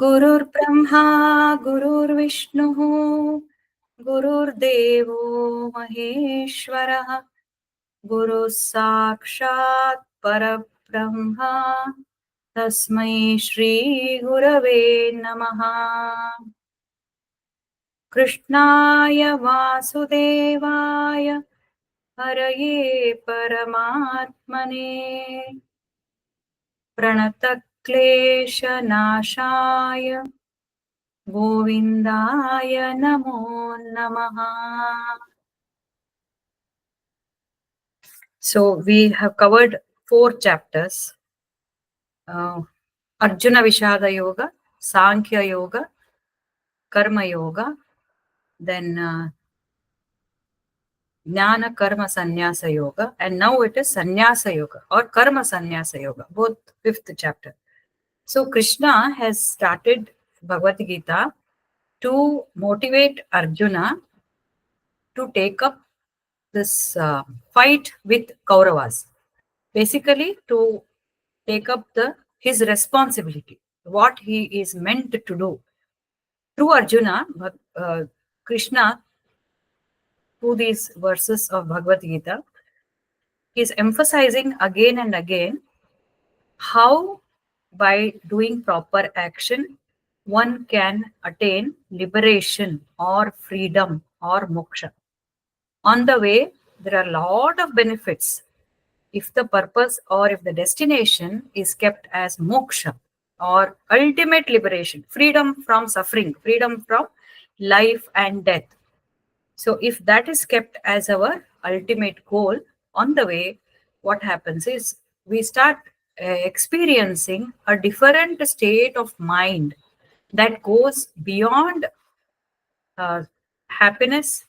गुरुर्ब्रह्मा गुरुर्विष्णुः गुरुर्देवो महेश्वरः गुरुः साक्षात् परब्रह्मा तस्मै श्रीगुरवे नमः। कृष्णाय वासुदेवाय हरये परमात्मने प्रणतक्लेशनाशाय गोविन्दाय नमो नमः. So we have covered 4 chapters. Arjuna Vishada Yoga, Sankhya Yoga, Karma Yoga, then Jnana Karma Sannyasa Yoga, and now it is Sannyasa Yoga or Karma Sannyasa Yoga, both 5th chapter. So Krishna has started Bhagavad Gita to motivate Arjuna to take up this fight with Kauravas. Basically, to take up his responsibility, what he is meant to do. Through Arjuna, Krishna, through these verses of Bhagavad Gita, is emphasizing again and again how by doing proper action one can attain liberation or freedom or moksha. On the way, there are a lot of benefits if the purpose or if the destination is kept as moksha or ultimate liberation, freedom from suffering, freedom from life and death. So if that is kept as our ultimate goal, on the way, what happens is we start experiencing a different state of mind that goes beyond happiness,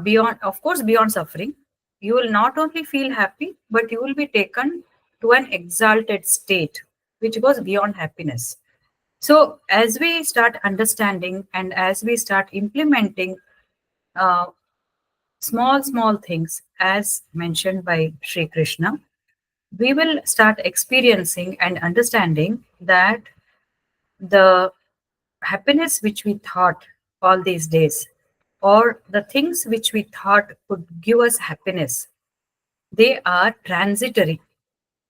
beyond, of course, beyond suffering. You will not only feel happy, but you will be taken to an exalted state, which goes beyond happiness. So, as we start understanding and as we start implementing uh, small things, as mentioned by Sri Krishna, we will start experiencing and understanding that the happiness which we thought all these days, or the things which we thought could give us happiness, they are transitory.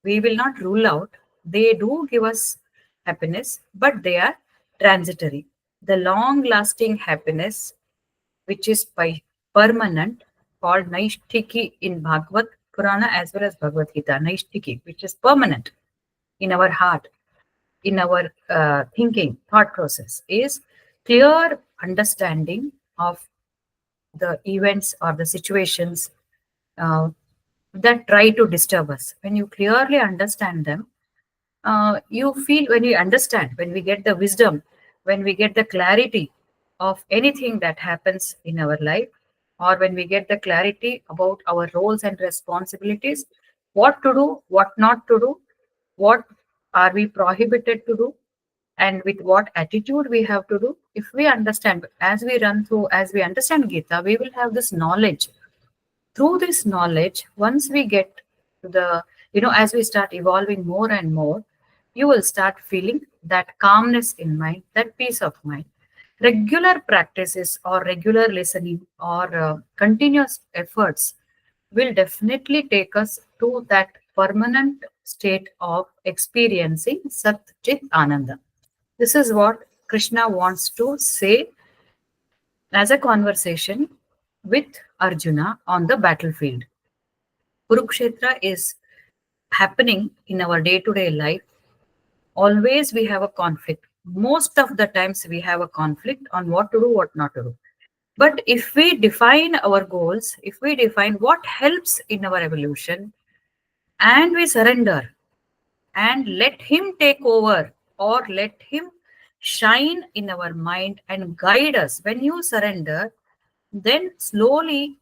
We will not rule out. They do give us happiness, but they are transitory. The long lasting happiness, which is by permanent, called Naishtiki in Bhagavad Purana as well as Bhagavad Gita, Naishtiki, which is permanent in our heart, in our thinking, thought process, is clear understanding of the events or the situations uh, that try to disturb us. When you clearly understand them, you feel, when we understand, when we get the wisdom, when we get the clarity of anything that happens in our life, or when we get the clarity about our roles and responsibilities, what to do, what not to do, what are we prohibited to do, and with what attitude we have to do. If we understand, as we run through, as we understand Gita, we will have this knowledge. Through this knowledge, once we get to the, as we start evolving more and more, you will start feeling that calmness in mind, that peace of mind. Regular practices or regular listening or continuous efforts will definitely take us to that permanent state of experiencing Sat Chit Ananda. This is what Krishna wants to say as a conversation with Arjuna on the battlefield. Kurukshetra is happening in our day to day life. Always we have a conflict. Most of the times we have a conflict on what to do, what not to do. But if we define our goals, if we define what helps in our evolution, and we surrender and let Him take over or let Him shine in our mind and guide us, when you surrender, then slowly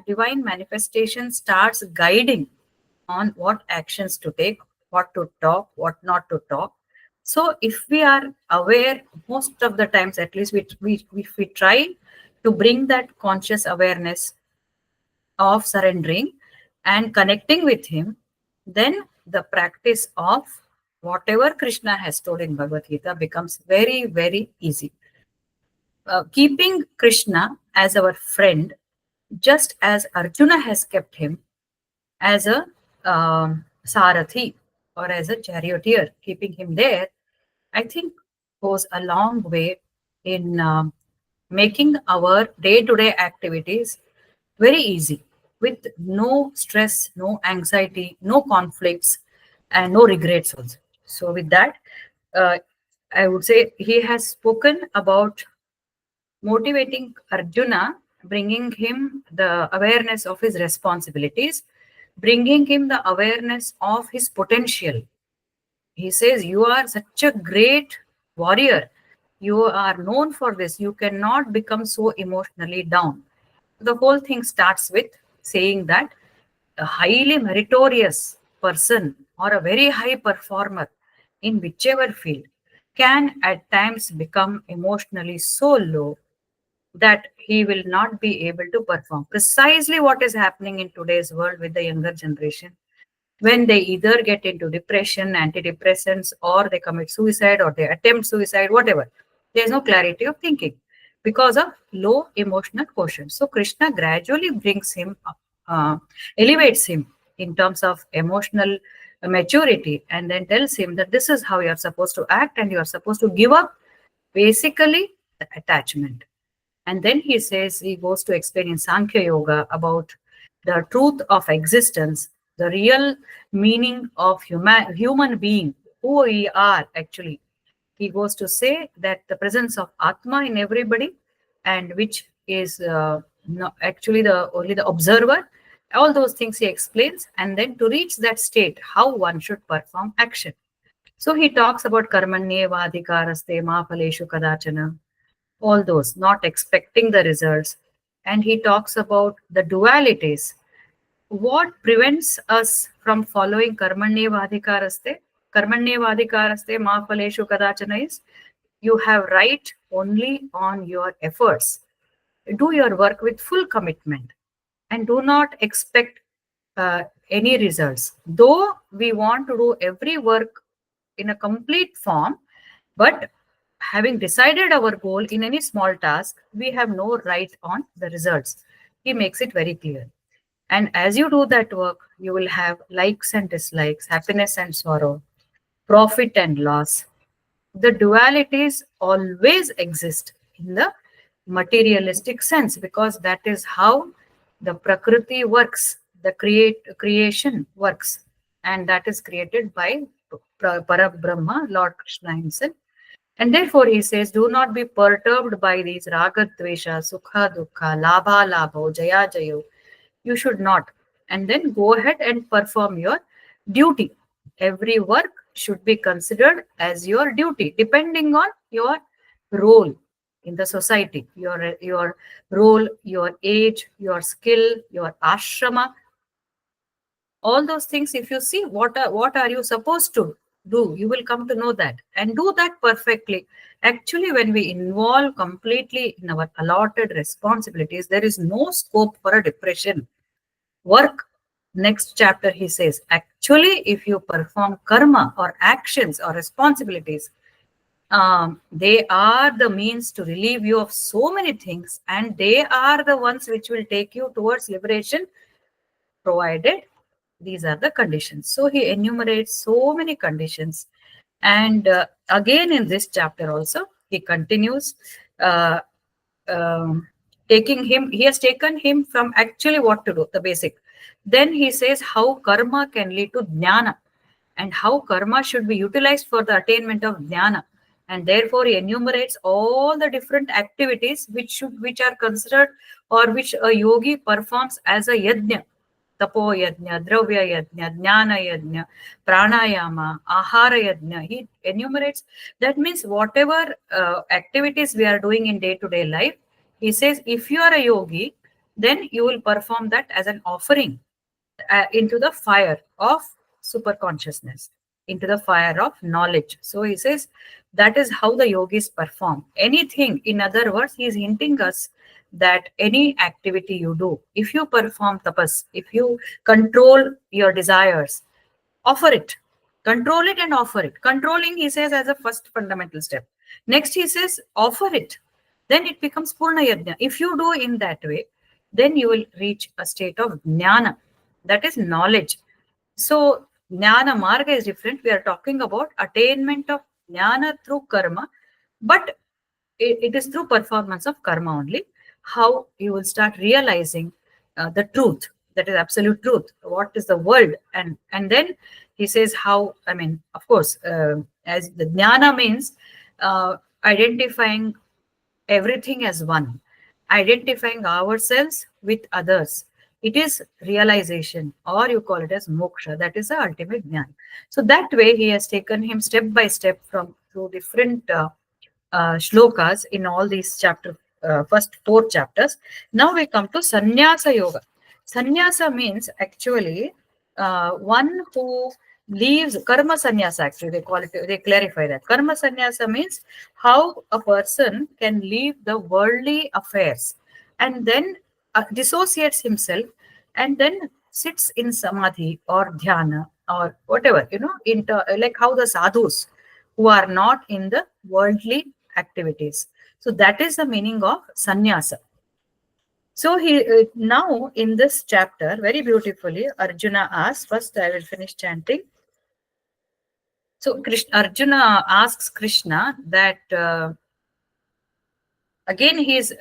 divine manifestation starts guiding on what actions to take, what to talk, what not to talk. So if we are aware, most of the times, at least if we try to bring that conscious awareness of surrendering and connecting with Him, then the practice of Whatever Krishna has told in Bhagavad Gita becomes very, very easy. Keeping Krishna as our friend, just as Arjuna has kept him as a sarathi or as a charioteer, keeping him there, I think goes a long way in making our day-to-day activities very easy with no stress, no anxiety, no conflicts, and no regrets also. So with that, uh, I would say he has spoken about motivating Arjuna, bringing him the awareness of his responsibilities, bringing him the awareness of his potential. He says, you are such a great warrior. You are known for this. You cannot become so emotionally down. The whole thing starts with saying that a highly meritorious person or a very high performer in whichever field can at times become emotionally so low that he will not be able to perform. Precisely what is happening in today's world with the younger generation, when they either get into depression, antidepressants, or they commit suicide or they attempt suicide, whatever. There's no clarity of thinking because of low emotional quotient. So Krishna gradually brings him, uh, elevates him in terms of emotional maturity, and then tells him that this is how you're supposed to act and you're supposed to give up basically the attachment. And then he says, he goes to explain in Sankhya Yoga about the truth of existence, the real meaning of human being, who we are actually. He goes to say that the presence of Atma in everybody, and which is actually the only the observer. All those things he explains, and then to reach that state, how one should perform action. So he talks about karmanyeva adhikaraste ma phaleshu kadachana, all those, not expecting the results. And he talks about the dualities. What prevents us from following karmanyevadhikaraste? Karmanyevadhikaraste ma phaleshu kadachana is you have right only on your efforts. Do your work with full commitment and do not expect any results. Though we want to do every work in a complete form, but having decided our goal in any small task, we have no right on the results. He makes it very clear. And as you do that work, you will have likes and dislikes, happiness and sorrow, profit and loss. The dualities always exist in the materialistic sense because that is how the prakriti works, the creation works, and that is created by Parabrahma, Lord Krishna himself. And therefore, he says, do not be perturbed by these raga, dvesha, sukha, dukkha, labha, labho, jaya, jayo. You should not. And then go ahead and perform your duty. Every work should be considered as your duty, depending on your role in the society, your role, your age, your skill, your ashrama, all those things. If you see what are you supposed to do, you will come to know that and do that perfectly. Actually, when we involve completely in our allotted responsibilities, there is no scope for a depression. Work. Next chapter he says, actually, if you perform karma or actions or responsibilities, they are the means to relieve you of so many things, and they are the ones which will take you towards liberation, provided these are the conditions. So he enumerates so many conditions. And again, in this chapter also, he continues uh, um, he has taken him from actually what to do, the basic. Then he says how karma can lead to jnana and how karma should be utilized for the attainment of jnana. And therefore, he enumerates all the different activities which are considered or which a yogi performs as a yajna. Tapo yajna, dravya yajna, jnana yajna, pranayama, ahara yajna. He enumerates. That means whatever activities we are doing in day-to-day life, he says, if you are a yogi, then you will perform that as an offering into the fire of super consciousness, into the fire of knowledge. So he says that is how the yogis perform. Anything, in other words, he is hinting us that any activity you do, if you perform tapas, if you control your desires, offer it, Control it and offer it. Controlling, he says, as a first fundamental step. Next, he says, offer it. Then it becomes Purna Yajna. If you do in that way, then you will reach a state of Jnana. That is knowledge. So, Jnana Marga is different. We are talking about attainment of Jnana through karma, but it is through performance of karma only how you will start realizing the truth, that is absolute truth, what is the world. And then he says how, I mean, of course, as the jnana means identifying everything as one, identifying ourselves with others. It is realization, or you call it as moksha. That is the ultimate jnana. So that way, he has taken him step by step from through different shlokas in all these first four chapters. Now we come to sannyasa yoga. Sannyasa means actually one who leaves karma sannyasa. Actually, they call it. They clarify that karma sannyasa means how a person can leave the worldly affairs and then dissociates himself and then sits in samadhi or dhyana or whatever, like how the sadhus who are not in the worldly activities. So that is the meaning of sannyasa. So he now in this chapter, very beautifully, Arjuna asks. First, I will finish chanting. So Arjuna asks Krishna that again he is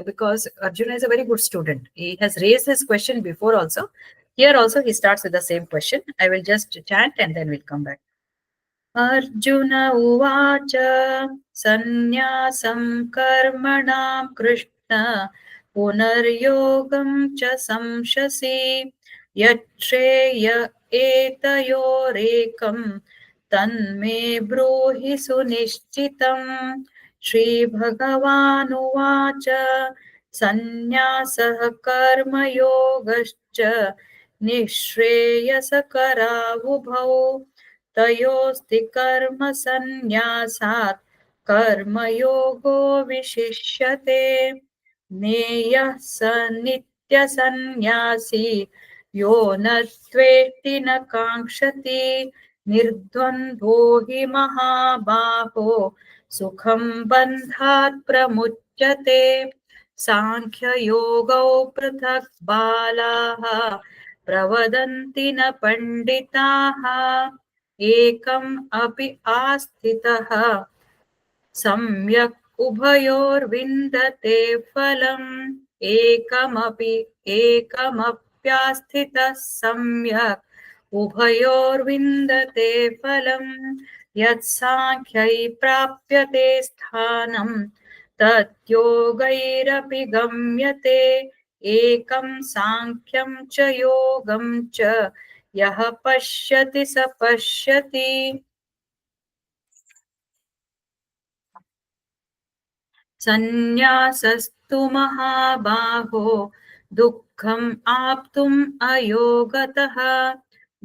because Arjuna is a very good student. He has raised this question before also. Here also he starts with the same question. I will just chant and then we'll come back. Arjun उवाच सन्न्यासं कर्मणां कृष्ण पुनर्योगं च संशसि यच्छ्रेय एतयोरेकं तन्मे ब्रूहि सुनिश्चितम् श्रीभगवानुवाच सन्न्यासः कर्मयोगश्च निःश्रेयसकरावुभौ तयोस्ति कर्म संन्यासात् कर्मयोगो विशिष्यते नेयः स नित्यसन्न्यासी यो न त्वेष्टि न काङ्क्षति निर्द्वन्द्वो हि महाबाहो सुखं बन्धात् प्रमुच्यते सांख्ययोगौ पृथक् बालाः प्रवदन्ति न पण्डिताः एकम् अपि आस्थितः सम्यक् उभयोर्विन्दते फलम् एकमप्यास्थितः सम्यक् उभयोर्विन्दते फलम् यत्साङ्ख्यै प्राप्यते स्थानं तद्योगैरपि गम्यते एकं साङ्ख्यं च योगं च यः पश्यति स पश्यति सन्न्यासस्तु महाबाहो दुःखम् आप्तुम् अयोगतः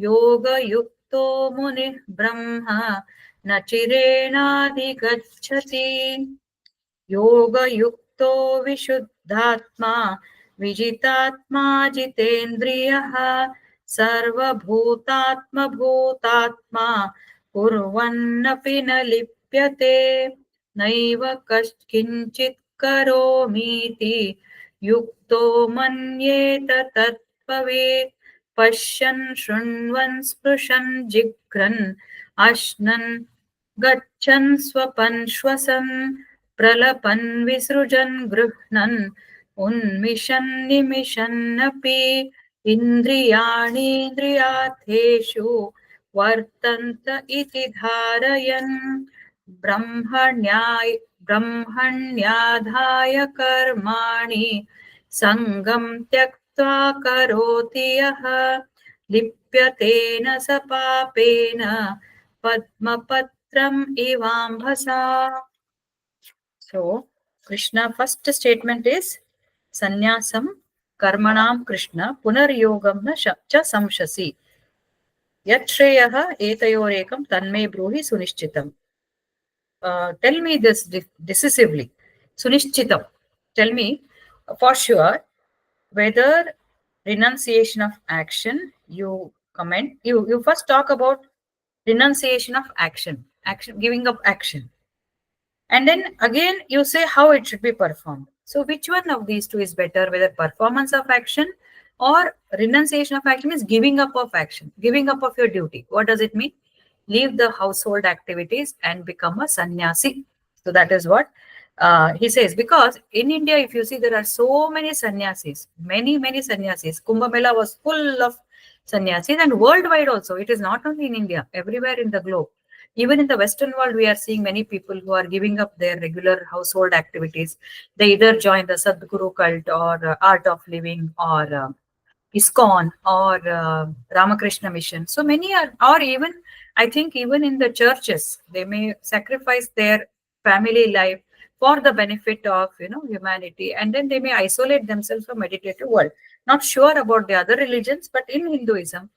योगयुक्तो मुनिः ब्रह्म न चिरेणाधिगच्छति योगयुक्तो विशुद्धात्मा विजितात्मा जितेन्द्रियः सर्वभूतात्मभूतात्मा कुर्वन्नपि न लिप्यते नैव कश्चित् करोमीति युक्तो मन्येत तत्त्ववेत् पश्यन् शृण्वन् स्पृशन् जिघ्रन् अश्नन् गच्छन् स्वपन् श्वसन् प्रलपन् विसृजन् गृह्णन् उन्मिषन् निमिषन्नपि इन्द्रियाणीन्द्रियार्थेषु वर्तन्त इति धारयन् ब्रह्मण्याधाय कर्माणि सङ्गं त्यक्त्वा करोति यः लिप्यतेन स पापेन पद्मपत्रम् इवाम्भसा. So Krishna first statement is sannyasam karmanam Krishna punaryogam na cha samshasi yatshreyaha etayorekam tanme bruhi sunishchitam. Tell me this decisively. Sunishchitam. Tell me for sure whether renunciation of action, you comment. You first talk about renunciation of action, giving up action. And then again, you say how it should be performed. So, which one of these two is better, whether performance of action or renunciation of action is giving up of action, giving up of your duty? What does it mean? Leave the household activities and become a sannyasi. So, that is what he says. Because in India, if you see, there are so many sannyasis, many sannyasis. Kumbh Mela was full of sannyasis, and worldwide also. It is not only in India, everywhere in the globe. Even in the Western world, we are seeing many people who are giving up their regular household activities. They either join the Sadhguru cult or Art of Living or ISKCON or Ramakrishna Mission. So many are, or even, I think, even in the churches, they may sacrifice their family life for the benefit of humanity, and then they may isolate themselves from meditative world. Not sure about the other religions, but in Hinduism,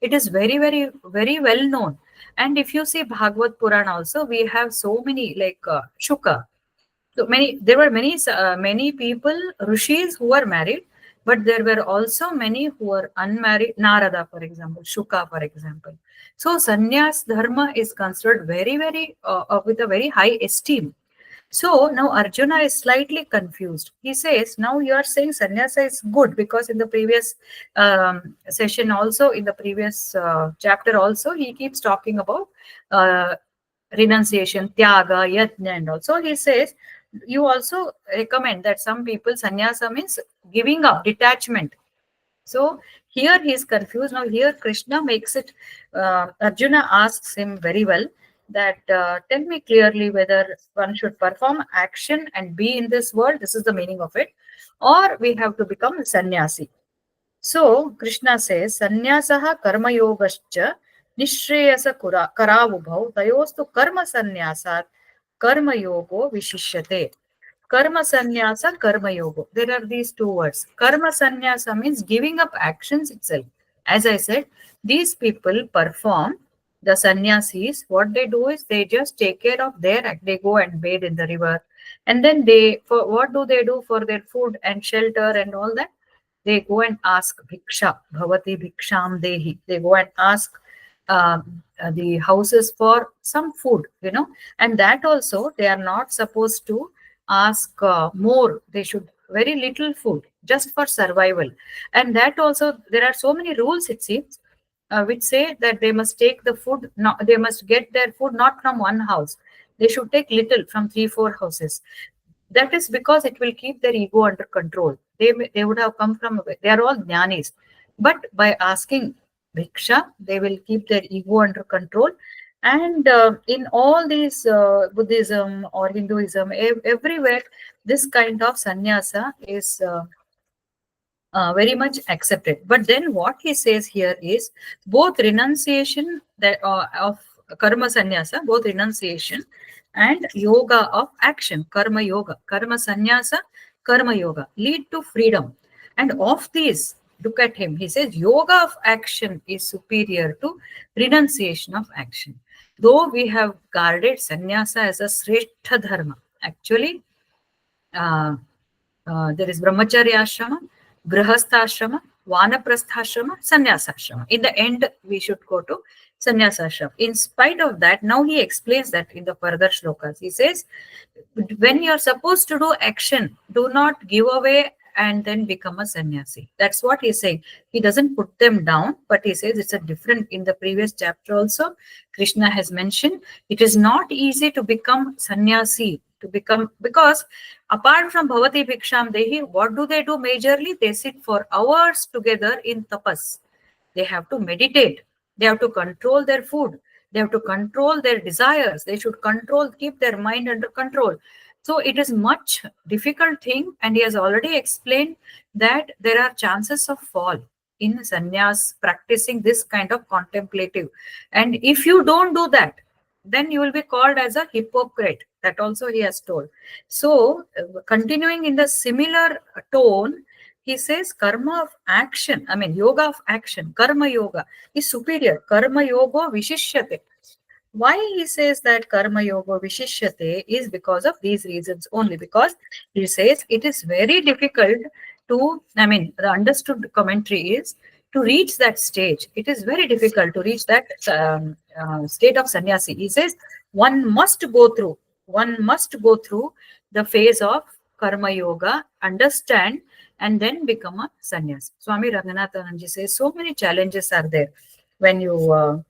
it is very well known. And if you see Bhagavad Purana also, we have so many like Shuka. So many, there were many people, rishis who were married, but there were also many who were unmarried. Narada, for example, Shuka, for example. So sannyas dharma is considered very with a very high esteem. So now Arjuna is slightly confused. He says, now you are saying sannyasa is good, because in the previous session also, in the previous chapter also, he keeps talking about uh, renunciation, tyaga, yajna, and also he says, you also recommend that some people, sannyasa means giving up, detachment. So here he is confused. Now here Krishna makes it, Arjuna asks him very well that tell me clearly whether one should perform action and be in this world, this is the meaning of it, or we have to become sannyasi. So Krishna says, Sannyasaha karma yogascha nishreyasa karavubhau tayostu karma sannyasat karma yogo vishishyate. Karma sannyasa, karma yoga. There are these two words. Karma sannyasa means giving up actions itself. As I said, these people perform, the sannyasis. What they do is they just take care of their act. They go and bathe in the river. And then for what do they do for their food and shelter and all that? They go and ask bhiksha, bhavati bhiksham dehi. They go and ask the houses for some food, and that also they are not supposed to ask more. They should very little food just for survival. And that also, there are so many rules, it seems, which say that they must take the food, not, they must get their food not from one house. They should take little from 3-4 houses. That is because it will keep their ego under control. They would have come from, they are all jnanis, but by asking bhiksha, they will keep their ego under control. And in all these Buddhism or Hinduism, everywhere, this kind of sannyasa is very much accepted. But then what he says here is both renunciation of karma sannyasa, both renunciation and yoga of action, karma yoga, karma sannyasa, karma yoga, lead to freedom. And of these, look at him, he says yoga of action is superior to renunciation of action. Though we have guarded sannyasa as a shrestha dharma, actually there is brahmacharya ashrama, grihastha vanaprastha sannyasa. In the end, we should go to sannyasa. In spite of that, now he explains that in the further shlokas. He says, when you are supposed to do action, do not give away and then become a sannyasi. That's what he's saying. He doesn't put them down, but he says it's a different. In the previous chapter also, Krishna has mentioned it is not easy to become sannyasi, because apart from bhavati bhiksham dehi, what do they do majorly? They sit for hours together in tapas. They have to meditate. They have to control their food. They have to control their desires. They should keep their mind under control. So it is much difficult thing, and he has already explained that there are chances of fall in sannyas practicing this kind of contemplative. And if you don't do that, then you will be called as a hypocrite. That also he has told. So continuing in the similar tone, he says karma of action, yoga of action, karma yoga is superior. Karma yoga vishishyate. Why he says that karma yoga vishishyate is because of these reasons only. Because he says it is very difficult to, the understood commentary is, To reach that stage, it is very difficult to reach that state of sannyasi. He says one must go through the phase of karma yoga, understand, and then become a sannyasi. Swami Ranganathananji says so many challenges are there when you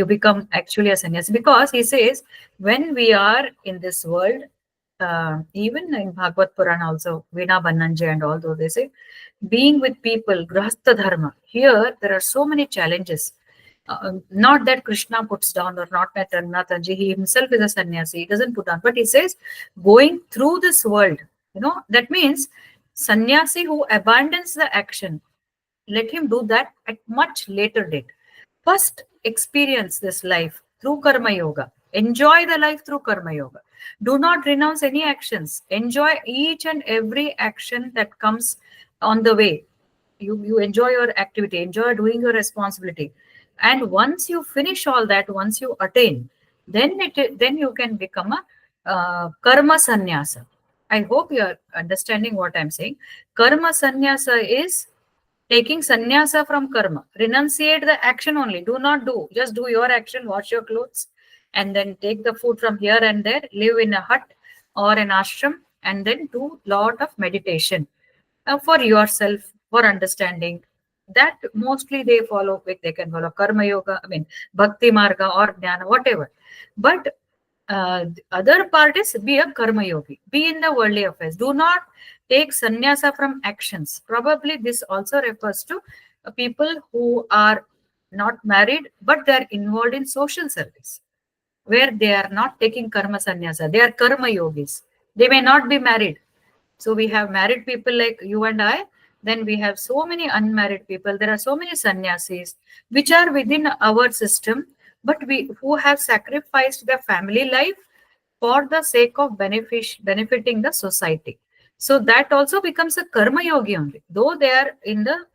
become actually a sannyasi, because he says when we are in this world, even in Bhagavad Purana also, Veena Bananja and all those, they say being with people, grahastha dharma. Here there are so many challenges. Not that Krishna puts down, or not that Ranganathanji, he himself is a sannyasi, he doesn't put down, but he says going through this world, that means sannyasi who abandons the action, let him do that at much later date. First, experience this life through Karma Yoga. Enjoy the life through Karma Yoga. Do not renounce any actions. Enjoy each and every action that comes on the way. You enjoy your activity, enjoy doing your responsibility. And once you finish all that, once you attain, then you can become a karma sannyasa. I hope you are understanding what I'm saying. Karma sannyasa is taking sannyasa from karma. Renunciate the action only. Do not do. Just do your action, wash your clothes, and then take the food from here and there, live in a hut or an ashram, and then do lot of meditation for yourself, for understanding. That mostly they can follow karma yoga, bhakti marga or jnana, whatever. But the other part is be a karma yogi, be in the worldly affairs. Do not take sannyasa from actions. Probably this also refers to people who are not married, but they are involved in social service, where they are not taking karma sannyasa. They are karma yogis. They may not be married. So we have married people like you and I. Then we have so many unmarried people. There are so many sannyasis which are within our system, but we who have sacrificed their family life for the sake of benefiting the society. So that also becomes a karma yogi only. Though they are in the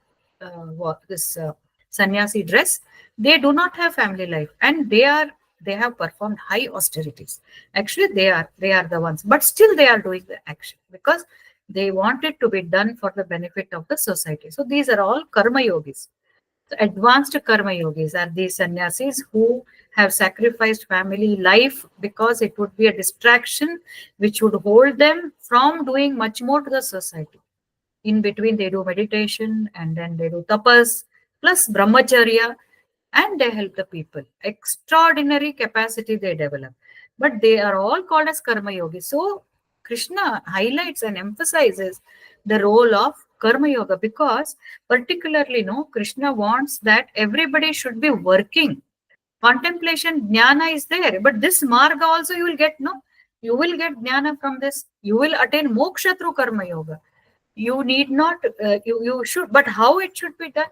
this sannyasi dress, they do not have family life, and they have performed high austerities. Actually, they are the ones, but still they are doing the action because they want it to be done for the benefit of the society. So these are all karma yogis. So advanced karma yogis are these sannyasis who have sacrificed family life because it would be a distraction which would hold them from doing much more to the society. In between, they do meditation and then they do tapas plus brahmacharya, and they help the people. Extraordinary capacity they develop. But they are all called as karma yogis. So Krishna highlights and emphasizes the role of karma yoga because particularly Krishna wants that everybody should be working. Contemplation, jnana is there, but this marga also you will get, you will get jnana from this. You will attain moksha through karma yoga. You need not, you should, but how it should be done?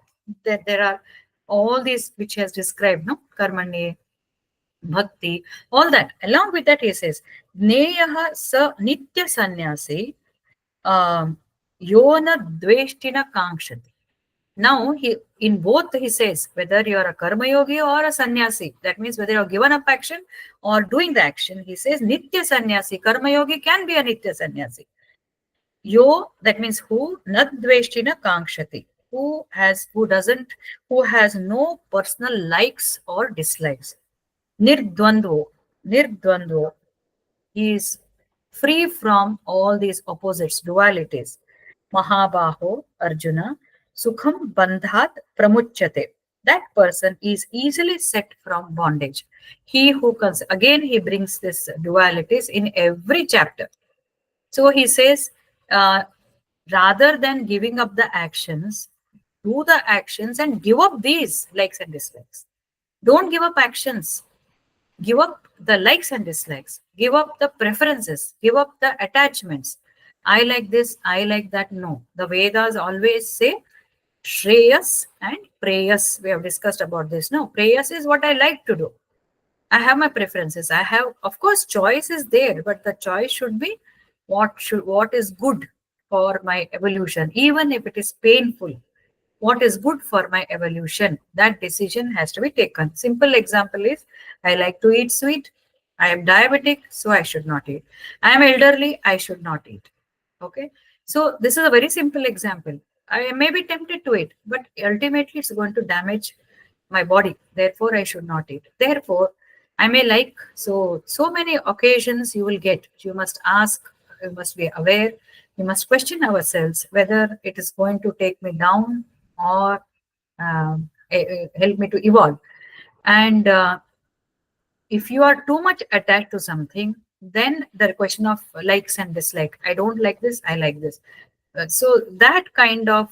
That there are all these which he has described, karmane, bhakti, all that. Along with that, he says, Jneyaha sa nitya sannyasi yona dveshtina kankshati. Now, in both he says, whether you are a karma yogi or a sannyasi, that means whether you are given up action or doing the action, he says, nitya sannyasi, karma yogi can be a nitya sannyasi. Yo, that means who, nadveshtina kankshati, who has no personal likes or dislikes. Nirdvandvo, he is free from all these opposites, dualities. Mahabaho, Arjuna, Sukham Bandhat Pramuchate. That person is easily set from bondage. He who comes, again, he brings this dualities in every chapter. So he says, rather than giving up the actions, do the actions and give up these likes and dislikes. Don't give up actions. Give up the likes and dislikes. Give up the preferences. Give up the attachments. I like this, I like that. No. The Vedas always say Shreyas and Preyas. We have discussed about this. No, Preyas is what I like to do. I have my preferences. I have, of course, choice is there, but the choice should be what is good for my evolution, even if it is painful. What is good for my evolution? That decision has to be taken. Simple example is, I like to eat sweet. I am diabetic, so I should not eat. I am elderly, I should not eat. Okay. So this is a very simple example. I may be tempted to eat, but ultimately it's going to damage my body. Therefore, I should not eat. Therefore, I may like, so many occasions you will get. You must ask, you must be aware, we must question ourselves whether it is going to take me down or help me to evolve. And if you are too much attached to something, then the question of likes and dislike, I don't like this, I like this. So that kind of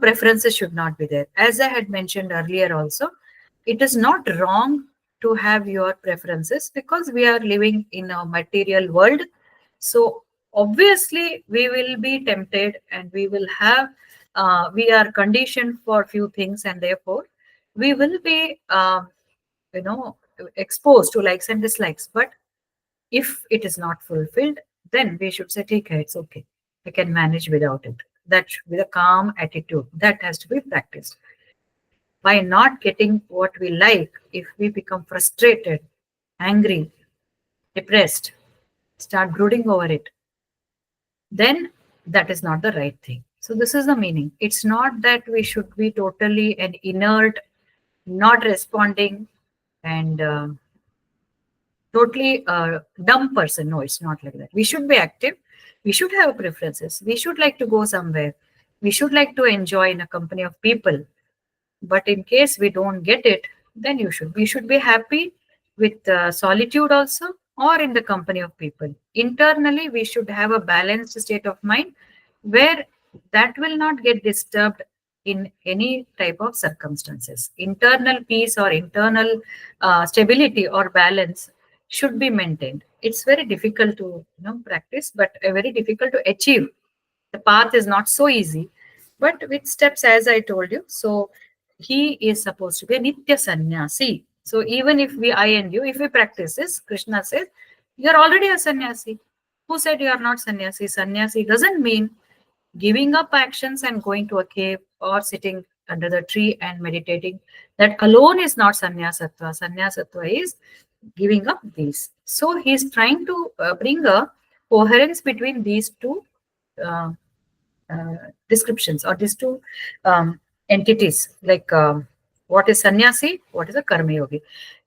preferences should not be there. As I had mentioned earlier also, it is not wrong to have your preferences because we are living in a material world. So obviously we will be tempted and we will have we are conditioned for few things, and therefore we will be you know exposed to likes and dislikes. But if it is not fulfilled, then we should say, okay, it's okay, I can manage without it. That with a calm attitude, that has to be practiced. By not getting what we like, if we become frustrated, angry, depressed, start brooding over it, then that is not the right thing. So this is the meaning. It's not that we should be totally an inert, not responding, and totally dumb person. No, it's not like that. We should be active. We should have preferences. We should like to go somewhere. We should like to enjoy in a company of people. But in case we don't get it, then we should be happy with solitude also, or in the company of people. Internally, we should have a balanced state of mind where that will not get disturbed in any type of circumstances. Internal peace or internal stability or balance should be maintained. It's very difficult to practice, but very difficult to achieve. The path is not so easy, but with steps, as I told you. So he is supposed to be a nitya sannyasi. So even if I and you, if we practice this, Krishna says, you're already a sannyasi. Who said you are not sannyasi? Sannyasi doesn't mean giving up actions and going to a cave or sitting under the tree and meditating. That alone is not sannyasatva. Sannyasatva is giving up these. So he's trying to bring a coherence between these two uh, descriptions, or these two entities, like what is sannyasi, what is a karma yogi.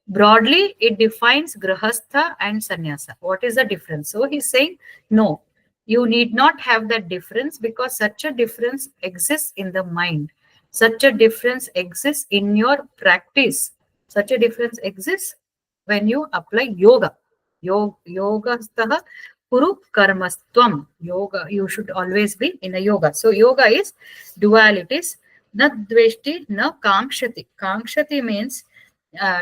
Broadly, it defines grahastha and sannyasa. What is the difference? So he's saying, no, you need not have that difference, because such a difference exists in the mind. Such a difference exists in your practice. Such a difference exists when you apply yoga. Yoga Kuru karmastvam. Yoga, you should always be in a yoga. So yoga is dualities. Na dveshti, na kamshati. Kamshati means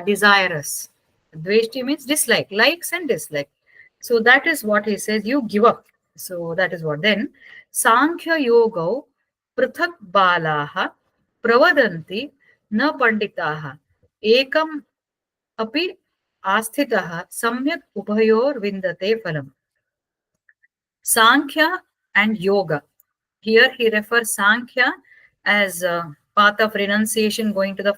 desirous. Dveshti means dislike, likes and dislike. So that is what he says, you give up. So that is what. Then Sankhya Yoga Prithak Balaha Pravadanti Na Panditaha Ekam Api Asthitaha Samyak Ubhayor Vindate Phalam. Sankhya and Yoga. Here he refers Sankhya as a path of renunciation, going to the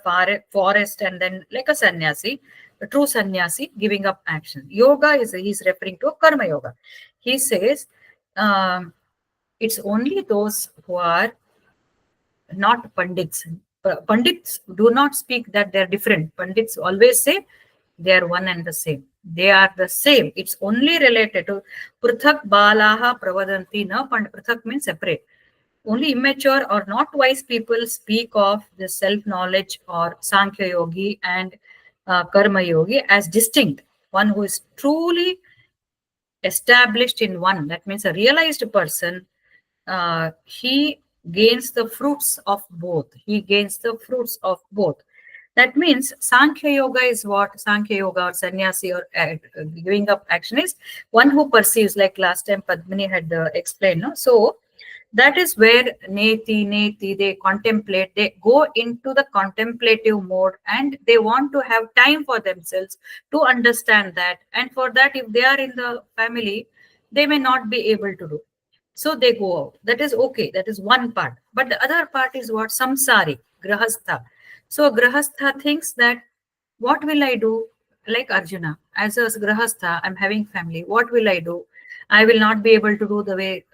forest, and then like a sannyasi, a true sannyasi, giving up action. Yoga he's referring to karma yoga. He says it's only those who are not pandits. Pandits do not speak that they're different. Pandits always say they are one and the same. They are the same. It's only related to Prithak Balaha Pravadanti. Na Prithak means separate. Only immature or not wise people speak of the self-knowledge or Sankhya Yogi and Karma Yogi as distinct. One who is truly established in one, that means a realized person, he gains the fruits of both. He gains the fruits of both. That means Sankhya Yoga is what? Sankhya Yoga or sannyasi or giving up action is one who perceives, like last time Padmini had explained. No? So that is where neti, they contemplate, they go into the contemplative mode, and they want to have time for themselves to understand that. And for that, if they are in the family, they may not be able to do. So they go out. That is okay. That is one part. But the other part is what? Samsari, grahastha. So grahastha thinks that, what will I do? Like Arjuna, as a grahastha, I'm having family. What will I do? I will not be able to do the way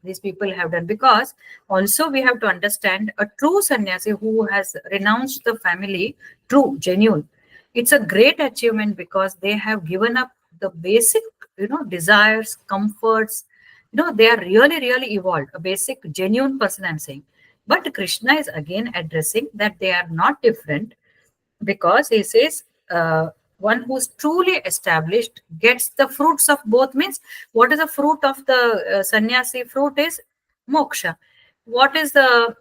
these people have done. Because also we have to understand a true sannyasi who has renounced the family, true, genuine. It's a great achievement because they have given up the basic, desires, comforts. They are really, really evolved. A basic, genuine person, I'm saying. But Krishna is again addressing that they are not different, because he says one who's truly established gets the fruits of both. Means, what is the fruit of the sannyasi? Fruit is moksha. What is the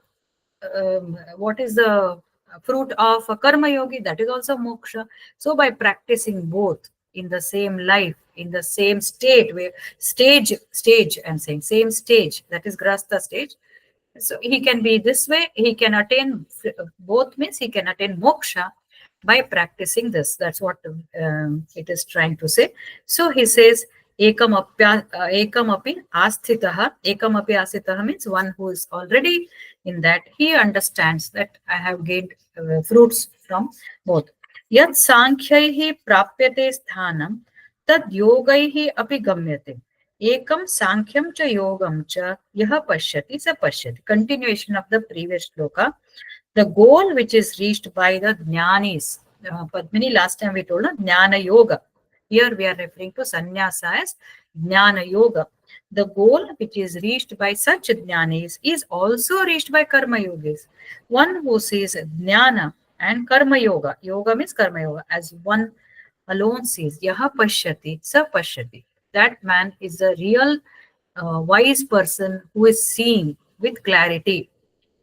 fruit of a karma yogi? That is also moksha. So by practicing both in the same life, in the same state, where stage I'm saying, same stage, that is grasta stage. So he can be this way, he can attain both. Means he can attain moksha by practicing this. That's what it is trying to say. So he says, ekamapi asthitaha. Ekamapi asthitaha means one who is already in that. He understands that I have gained fruits from both. Yat sankhyaih prapyate sthanam tad yogaih api gamyate. Ekam sankyam cha yogam cha yaha pashyati sa pashyati. Continuation of the previous shloka. The goal which is reached by the jnanis. Padmini, last time we told jnana yoga. Here we are referring to sannyasa as jnana yoga. The goal which is reached by such jnanis is also reached by karma yogis. One who sees jnana and karma yoga, yoga means karma yoga, as one alone sees, yaha pashyati, sa pashyati. That man is a real wise person who is seeing with clarity.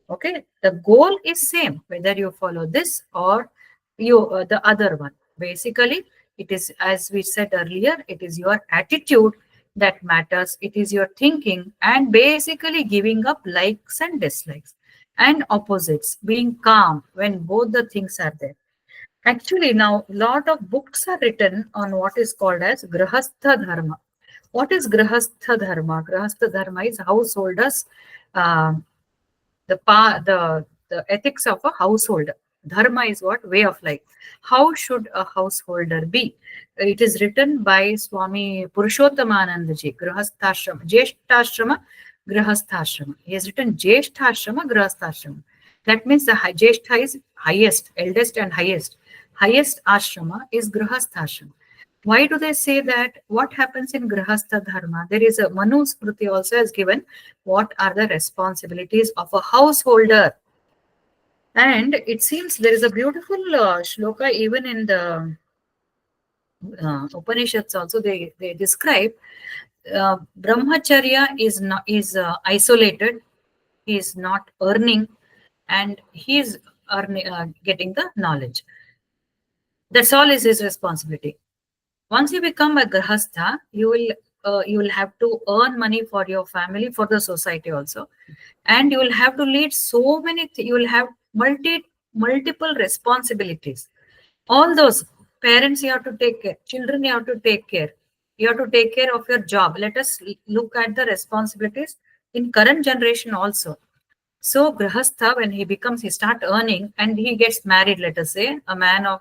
Okay, the goal is same whether you follow this or you the other one. Basically, it is, as we said earlier, it is your attitude that matters. It is your thinking, and basically giving up likes and dislikes and opposites, being calm when both the things are there. Actually, now a lot of books are written on what is called as grahastha dharma. What is grahastha dharma? Grahastha dharma is householders, uh, the ethics of a householder. Dharma is what? Way of life. How should a householder be? It is written by Swami Purushottomananda ji, Grahastha Jeshtashrama, Grahastha. He has written Jeshtashrama, Grahastha. That means the Jeshtha is highest, eldest and highest. Highest ashrama is Grahastha. Why do they say that? What happens in Grahastha Dharma? There is a Manu Smriti also has given what are the responsibilities of a householder. And it seems there is a beautiful shloka even in the Upanishads also. They describe Brahmacharya is not, is isolated, he is not earning, and he is getting the knowledge. That's all is his responsibility. Once you become a grahastha, you will have to earn money for your family, for the society also, and you will have to lead so many. You will have multiple responsibilities. All those parents you have to take care, children you have to take care. You have to take care of your job. Let us look at the responsibilities in current generation also. So Grahastha, when he becomes, he start earning and he gets married, let us say, a man of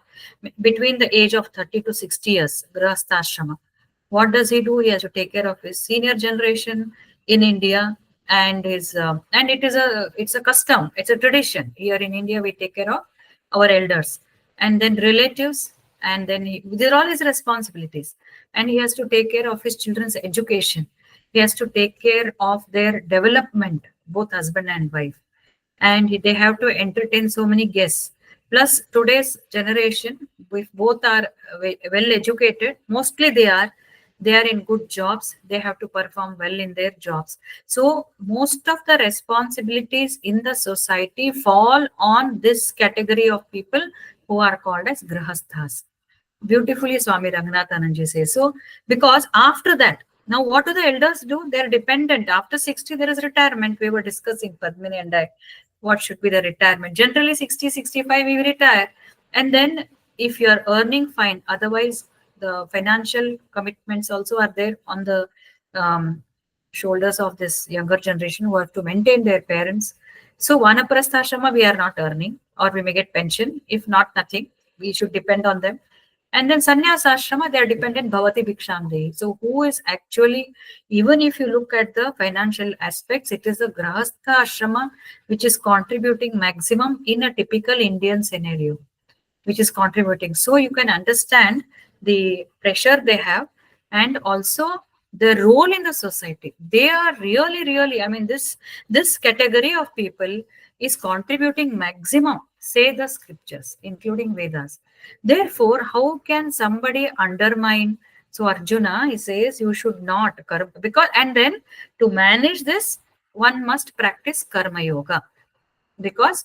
between the age of 30 to 60 years, Grahastha Ashrama. What does he do? He has to take care of his senior generation in India, and it's a custom, it's a tradition. Here in India, we take care of our elders and then relatives, and then they're all his responsibilities. And he has to take care of his children's education. He has to take care of their development, both husband and wife. And they have to entertain so many guests. Plus, today's generation, if both are well educated, mostly they are in good jobs. They have to perform well in their jobs. So most of the responsibilities in the society fall on this category of people who are called as grahasthas. Beautifully Swami Ranganathananji says. So because after that, now what do the elders do? They're dependent. After 60, there is retirement. We were discussing, Padmini and I, what should be the retirement. Generally 60, 65, we retire. And then if you are earning, fine. Otherwise, the financial commitments also are there on the shoulders of this younger generation who have to maintain their parents. So Vanaprastha Ashrama, we are not earning, or we may get pension. If not, nothing. We should depend on them. And then sannyasa ashrama, they are dependent bhavati bhiksham dehi. So who is actually, even if you look at the financial aspects, it is the grahastha ashrama which is contributing maximum in a typical Indian scenario, which is contributing. So you can understand the pressure they have, and also the role in the society. They are really, really, I mean, this category of people is contributing maximum, say the scriptures, including Vedas. Therefore, how can somebody undermine? So Arjuna, he says, you should not because, and then to manage this, one must practice karma yoga, because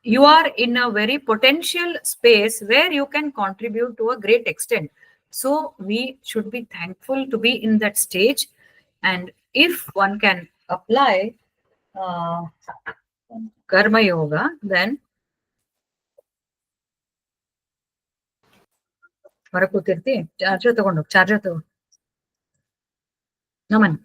you are in a very potential space where you can contribute to a great extent. So we should be thankful to be in that stage. And if one can apply uh, karma yoga, then ಹೊರಕೂತಿರ್ತಿ charger ತಗೊಂಡು charger ತಗೊಂಡು ನಮನ್.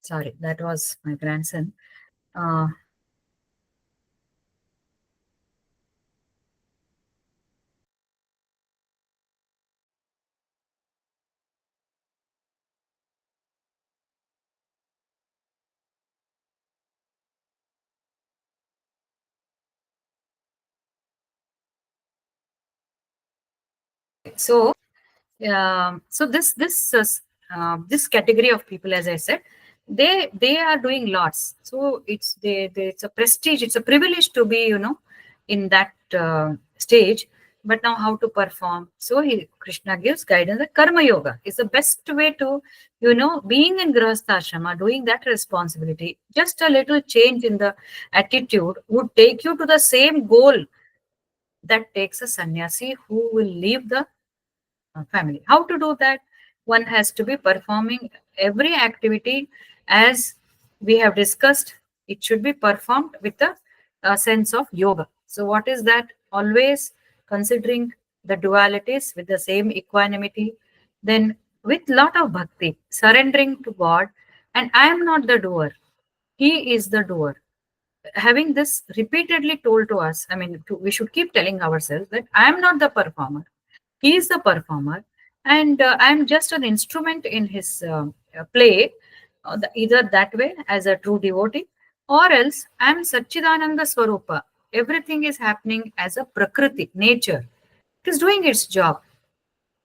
Sorry, that was my grandson. uh, so so this category of people, as I said, they are doing lots. So it's a prestige, it's a privilege to be, in that stage. But now how to perform? So Krishna gives guidance that karma yoga is the best way to, being in grahastha ashrama, doing that responsibility. Just a little change in the attitude would take you to the same goal that takes a sannyasi who will leave the family. How to do that? One has to be performing every activity as we have discussed. It should be performed with a sense of yoga. So, what is that? Always considering the dualities with the same equanimity, then with lot of bhakti, surrendering to God. And I am not the doer; He is the doer. Having this repeatedly told to us, I mean, we should keep telling ourselves that I am not the performer, he is the performer, and I'm just an instrument in his play, either that way as a true devotee, or else I'm Satchidananda Swarupa. Everything is happening as a Prakriti, nature. It is doing its job.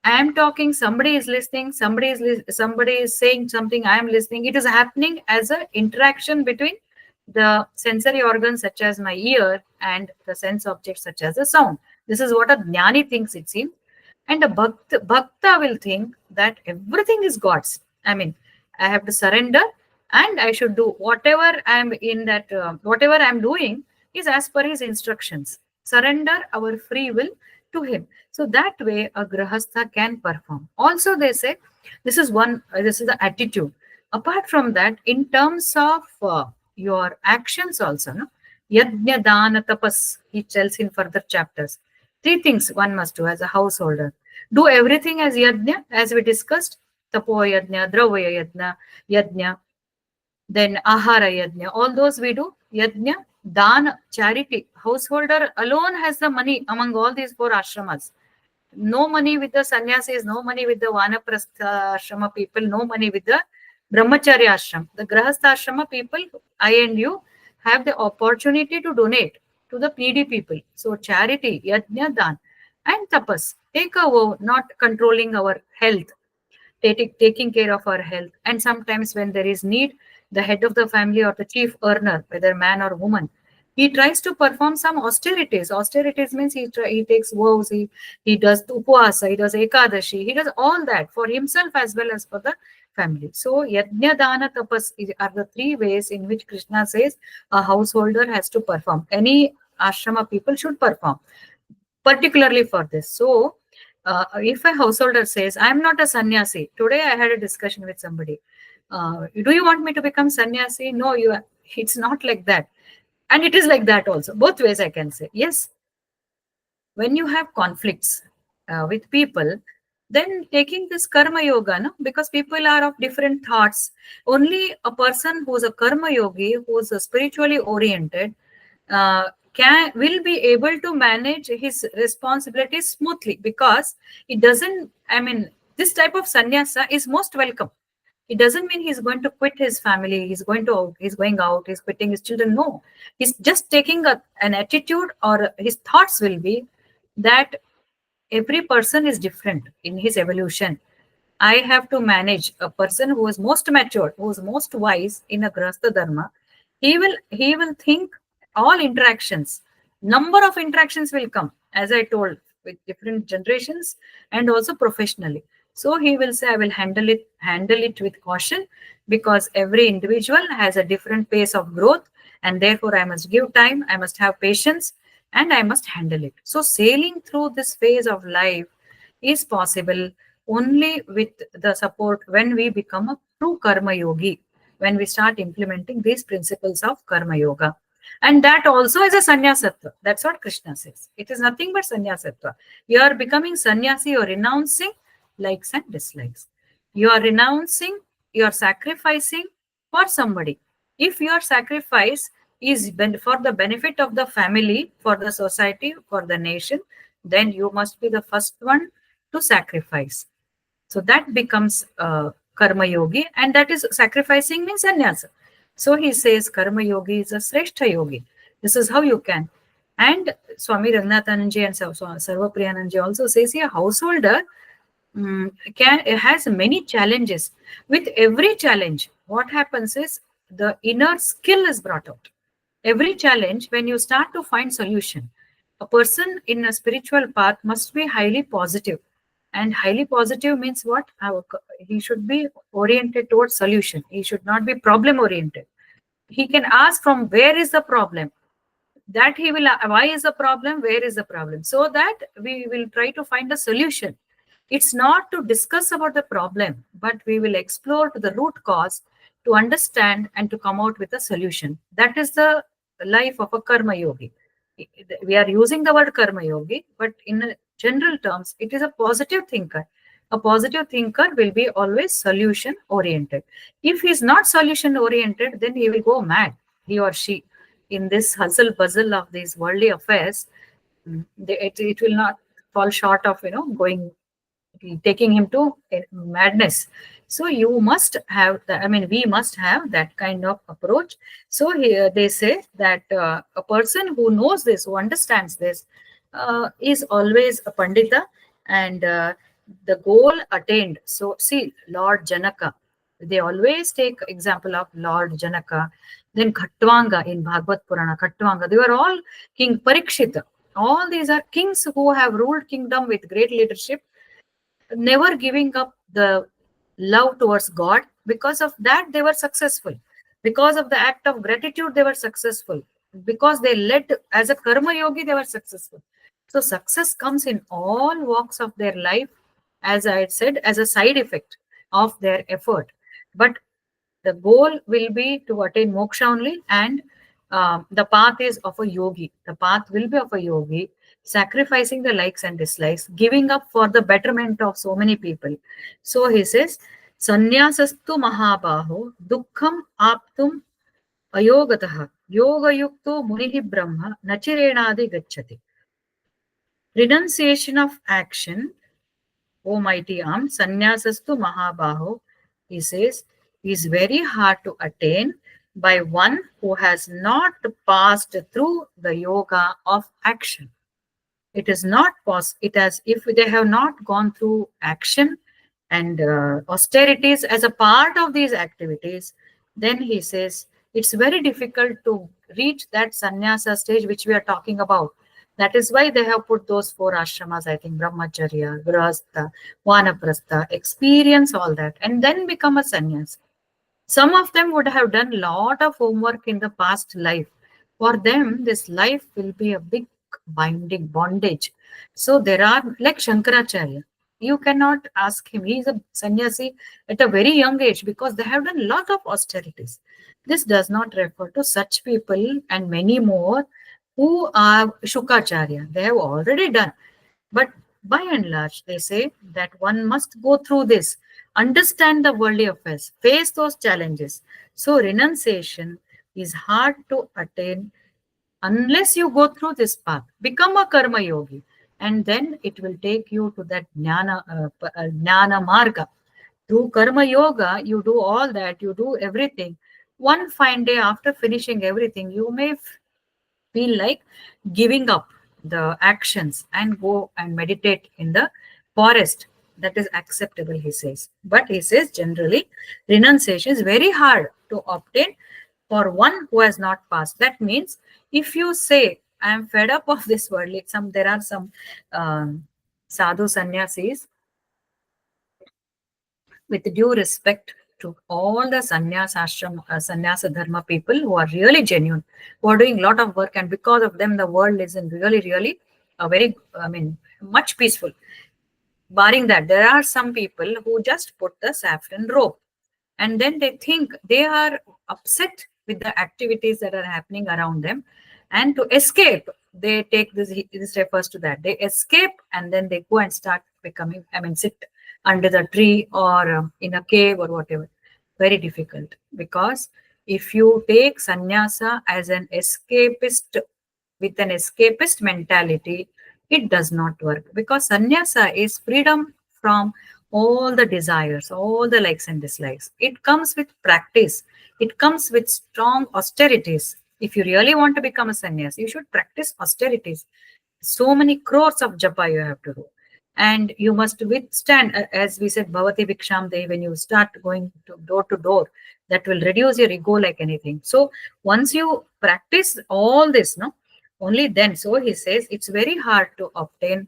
I am talking, somebody is listening, somebody is saying something, I am listening. It is happening as an interaction between the sensory organs such as my ear and the sense objects such as the sound. This is what a jnani thinks, it seems. And a bhakta will think that everything is God's. I mean, I have to surrender, and I should do whatever I'm in that, whatever I'm doing is as per his instructions. Surrender our free will to him. So that way a grahastha can perform. Also, they say this is the attitude. Apart from that, in terms of your actions also, no? Yajna, dana, tapas, he tells in further chapters. Three things one must do as a householder. Do everything as yajna, as we discussed. Tapo yajna, dravya yajna, then ahara yajna. All those we do. Yajna, dan, charity. Householder alone has the money among all these four ashramas. No money with the sannyasis, no money with the vanaprastha ashrama people, no money with the brahmacharya ashram. The grahastha ashrama people, I and you, have the opportunity to donate to the needy people. So charity, yajna, dan, and tapas. Take a vow, not controlling our health, taking care of our health. And sometimes when there is need, the head of the family or the chief earner, whether man or woman, he tries to perform some austerities. Austerities means he takes vows, he does upvasa, he does ekadashi, he does all that for himself as well as for the family. So yajna, dana, tapas are the three ways in which Krishna says a householder has to perform. Any ashrama people should perform, particularly for this. So if a householder says, I'm not a sannyasi, today I had a discussion with somebody. Do you want me to become sannyasi? No, it's not like that. And it is like that also. Both ways I can say. Yes, when you have conflicts, with people, then taking this karma yoga, no? Because people are of different thoughts. Only a person who's a karma yogi, who's spiritually oriented, can will be able to manage his responsibilities smoothly, because it doesn't. I mean, this type of sannyasa is most welcome. It doesn't mean he's going to quit his family. He's going out. He's quitting his children. No, he's just taking an attitude, or his thoughts will be that every person is different in his evolution. I have to manage a person who is most matured, who is most wise in a grahastha dharma. He will think all interactions, number of interactions will come, as I told, with different generations and also professionally. So he will say, I will handle it with caution, because every individual has a different pace of growth, and therefore I must give time, I must have patience, and I must handle it. So sailing through this phase of life is possible only with the support, when we become a true karma yogi, when we start implementing these principles of karma yoga. And that also is a sannyasatva. That's what Krishna says. It is nothing but sannyasatva. You are becoming sannyasi, you are renouncing likes and dislikes. You are renouncing, you are sacrificing for somebody. If your sacrifice is for the benefit of the family, for the society, for the nation, then you must be the first one to sacrifice. So that becomes karma yogi, and that is sacrificing means sannyasa. So he says karma yogi is a shrestha yogi. This is how you can. And Swami Raghunathananji and Sarvapriyananji also says, a householder has many challenges. With every challenge, what happens is the inner skill is brought out. Every challenge, when you start to find solution, a person in a spiritual path must be highly positive. And highly positive means what? He should be oriented towards solution. He should not be problem oriented. He can ask from where is the problem, that he will, why is the problem, where is the problem, so that we will try to find a solution. It's not to discuss about the problem, but we will explore to the root cause, to understand and to come out with a solution. That is the life of a karma yogi. We are using the word karma yogi, but in general terms, it is a positive thinker. A positive thinker will be always solution oriented. If he is not solution oriented, then he will go mad, he or she, in this hustle bustle of these worldly affairs. It will not fall short of going, taking him to madness. So you must have I mean, we must have that kind of approach. So here they say that a person who knows this, who understands this, is always a pandita, and the goal attained. So see, Lord Janaka, they always take example of Lord Janaka. Then Khatwanga in Bhagavad Purana, Khatwanga, they were all King Parikshit. All these are kings who have ruled kingdom with great leadership, never giving up the love towards God. Because of that, they were successful. Because of the act of gratitude, they were successful. Because they led as a karma yogi, they were successful. So success comes in all walks of their life, as I had said, as a side effect of their effort. But the goal will be to attain moksha only, and the path is of a yogi. The path will be of a yogi, sacrificing the likes and dislikes, giving up for the betterment of so many people. So he says, Sanyasastu Mahabaho Dukkham Aptum Ayogatah Yoga Yukto Munihi Brahma Nachirenadi Gachati. Renunciation of action, O mighty arm, Sanyasastu Mahabaho, he says, is very hard to attain by one who has not passed through the yoga of action. It is not possible. It has, if they have not gone through action and austerities as a part of these activities, then he says it's very difficult to reach that sannyasa stage which we are talking about. That is why they have put those four ashramas, I think, brahmacharya, grahastha, vanaprastha, experience all that, and then become a sannyas. Some of them would have done a lot of homework in the past life. For them, this life will be a big binding bondage. So there are, like Shankaracharya, you cannot ask him. He is a sannyasi at a very young age because they have done a lot of austerities. This does not refer to such people and many more who are Shukacharya. They have already done. But by and large, they say that one must go through this, understand the worldly affairs, face those challenges. So renunciation is hard to attain unless you go through this path. Become a karma yogi, and then it will take you to that jnana marga. Through karma yoga, you do all that, you do everything. One fine day after finishing everything, you may feel like giving up the actions and go and meditate in the forest. That is acceptable, he says. But he says generally renunciation is very hard to obtain for one who has not passed. That means if you say I am fed up of this world, like there are some sadhu sannyasis, with due respect to all the sannyas ashram, sannyasa dharma people who are really genuine, who are doing a lot of work, and because of them, the world is in really a very, I mean, much peaceful. Barring that, there are some people who just put the saffron robe, and then they think they are upset with the activities that are happening around them, and to escape, they take this refers to that. They escape and then they go and start becoming, I mean, sit under the tree or in a cave or whatever. Very difficult, because if you take sannyasa as an escapist, with an escapist mentality, it does not work, because sannyasa is freedom from all the desires, all the likes and dislikes. It comes with practice, it comes with strong austerities. If you really want to become a sannyas, you should practice austerities. So many crores of japa you have to do. And you must withstand, as we said, Bhavati Viksham Day, when you start going to door, that will reduce your ego like anything. So once you practice all this, no, only then. So he says it's very hard to obtain,